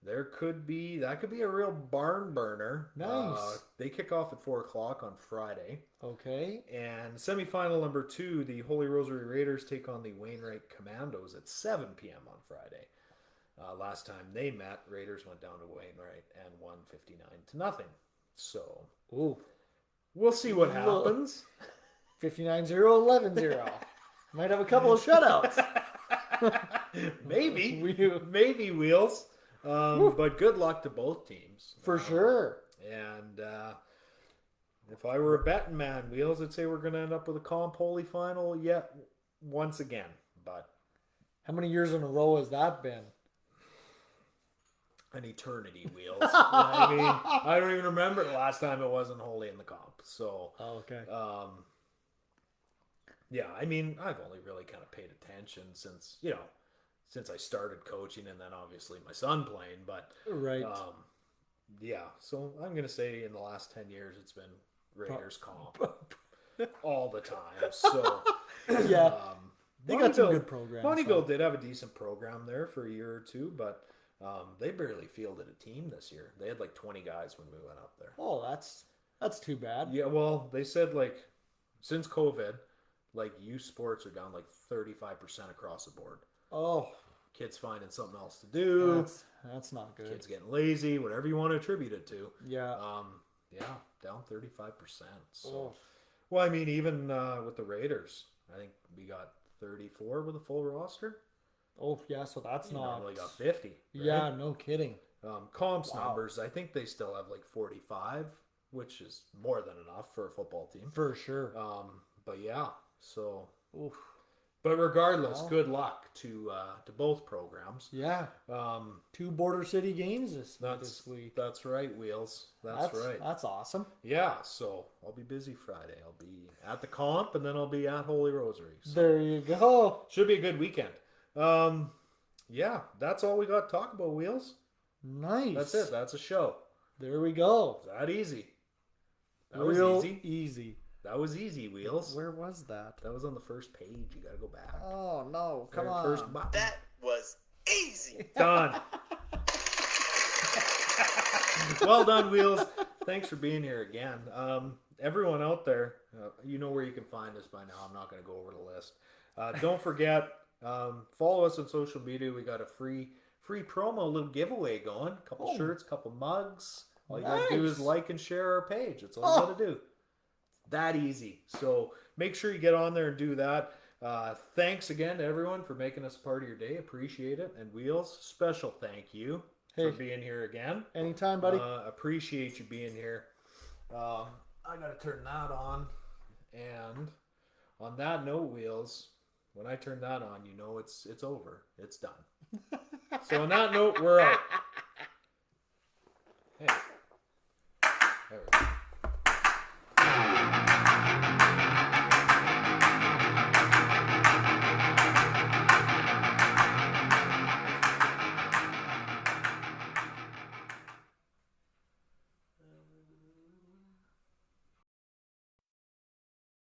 Speaker 1: that could be a real barn burner.
Speaker 2: Nice.
Speaker 1: They kick off at 4:00 on Friday.
Speaker 2: okay.
Speaker 1: And semifinal number 2, the Holy Rosary Raiders take on the Wainwright Commandos at 7 p.m. on Friday. Last time they met, Raiders went down to Wainwright and won 59-0. So
Speaker 2: Ooh,
Speaker 1: we'll see what happens.
Speaker 2: 59-0, 11-0. Might have a couple of shutouts.
Speaker 1: Maybe Wheels. But good luck to both teams.
Speaker 2: For sure.
Speaker 1: And if I were a betting man, Wheels, I'd say we're going to end up with a comp holy final yet once again. But
Speaker 2: how many years in a row has that been?
Speaker 1: An eternity, Wheels. I mean, I don't even remember the last time it wasn't holy in the comp. So,
Speaker 2: okay.
Speaker 1: Yeah, I mean, I've only really kind of paid attention since I started coaching, and then obviously my son playing. But
Speaker 2: right.
Speaker 1: Yeah, so I'm going to say in the last 10 years it's been Raiders comp all the time. So
Speaker 2: yeah, they got some
Speaker 1: Bonneville-
Speaker 2: good programs.
Speaker 1: Bonneville did have a decent program there for a year or two, but they barely fielded a team this year. They had like 20 guys when we went up there.
Speaker 2: Oh, that's too bad.
Speaker 1: Yeah, well, they said like since COVID, like youth sports are down like 35% across the board.
Speaker 2: Oh,
Speaker 1: Kids finding something else to do.
Speaker 2: that's not good.
Speaker 1: Kids getting lazy, whatever you want to attribute it to.
Speaker 2: Yeah.
Speaker 1: Yeah, down 35%. So,
Speaker 2: Oh.
Speaker 1: well, I mean, even with the Raiders, I think we got 34 with a full roster.
Speaker 2: Oh, yeah. So that's
Speaker 1: You
Speaker 2: not.
Speaker 1: normally got 50. Right?
Speaker 2: Yeah, no kidding.
Speaker 1: Comps
Speaker 2: Wow.
Speaker 1: numbers, I think they still have like 45, which is more than enough for a football team.
Speaker 2: For sure.
Speaker 1: But yeah, so.
Speaker 2: Oof.
Speaker 1: But regardless,
Speaker 2: Wow.
Speaker 1: good luck to both programs.
Speaker 2: Yeah. 2 border city games this week.
Speaker 1: That's right, Wheels. That's right.
Speaker 2: That's awesome.
Speaker 1: Yeah, so I'll be busy Friday. I'll be at the comp, and then I'll be at Holy Rosary. So
Speaker 2: There you go.
Speaker 1: should be a good weekend. Yeah, that's all we got to talk about, Wheels.
Speaker 2: Nice.
Speaker 1: That's it. That's a show.
Speaker 2: There we go.
Speaker 1: That easy. That
Speaker 2: Real
Speaker 1: was easy.
Speaker 2: easy.
Speaker 1: That was easy, Wheels.
Speaker 2: Where was that?
Speaker 1: That was on the first page. You got to go back.
Speaker 2: Oh no! Come
Speaker 1: Very
Speaker 2: on.
Speaker 1: First button.
Speaker 3: That was easy.
Speaker 1: Done. Well done, Wheels. Thanks for being here again. Everyone out there, you know where you can find us by now. I'm not going to go over the list. Don't forget, follow us on social media. We got a free promo, a little giveaway going. A couple shirts, couple mugs. All you got to do is
Speaker 2: Nice.
Speaker 1: like and share our page. That's all you got to do. That easy. So make sure you get on there and do that. Thanks again to everyone for making us part of your day. Appreciate it. And Wheels, special thank you for being here again.
Speaker 2: Anytime, buddy.
Speaker 1: Appreciate you being here. I got to turn that on. And on that note, Wheels, when I turn that on, you know it's over. It's done. So on that note, we're out. Hey.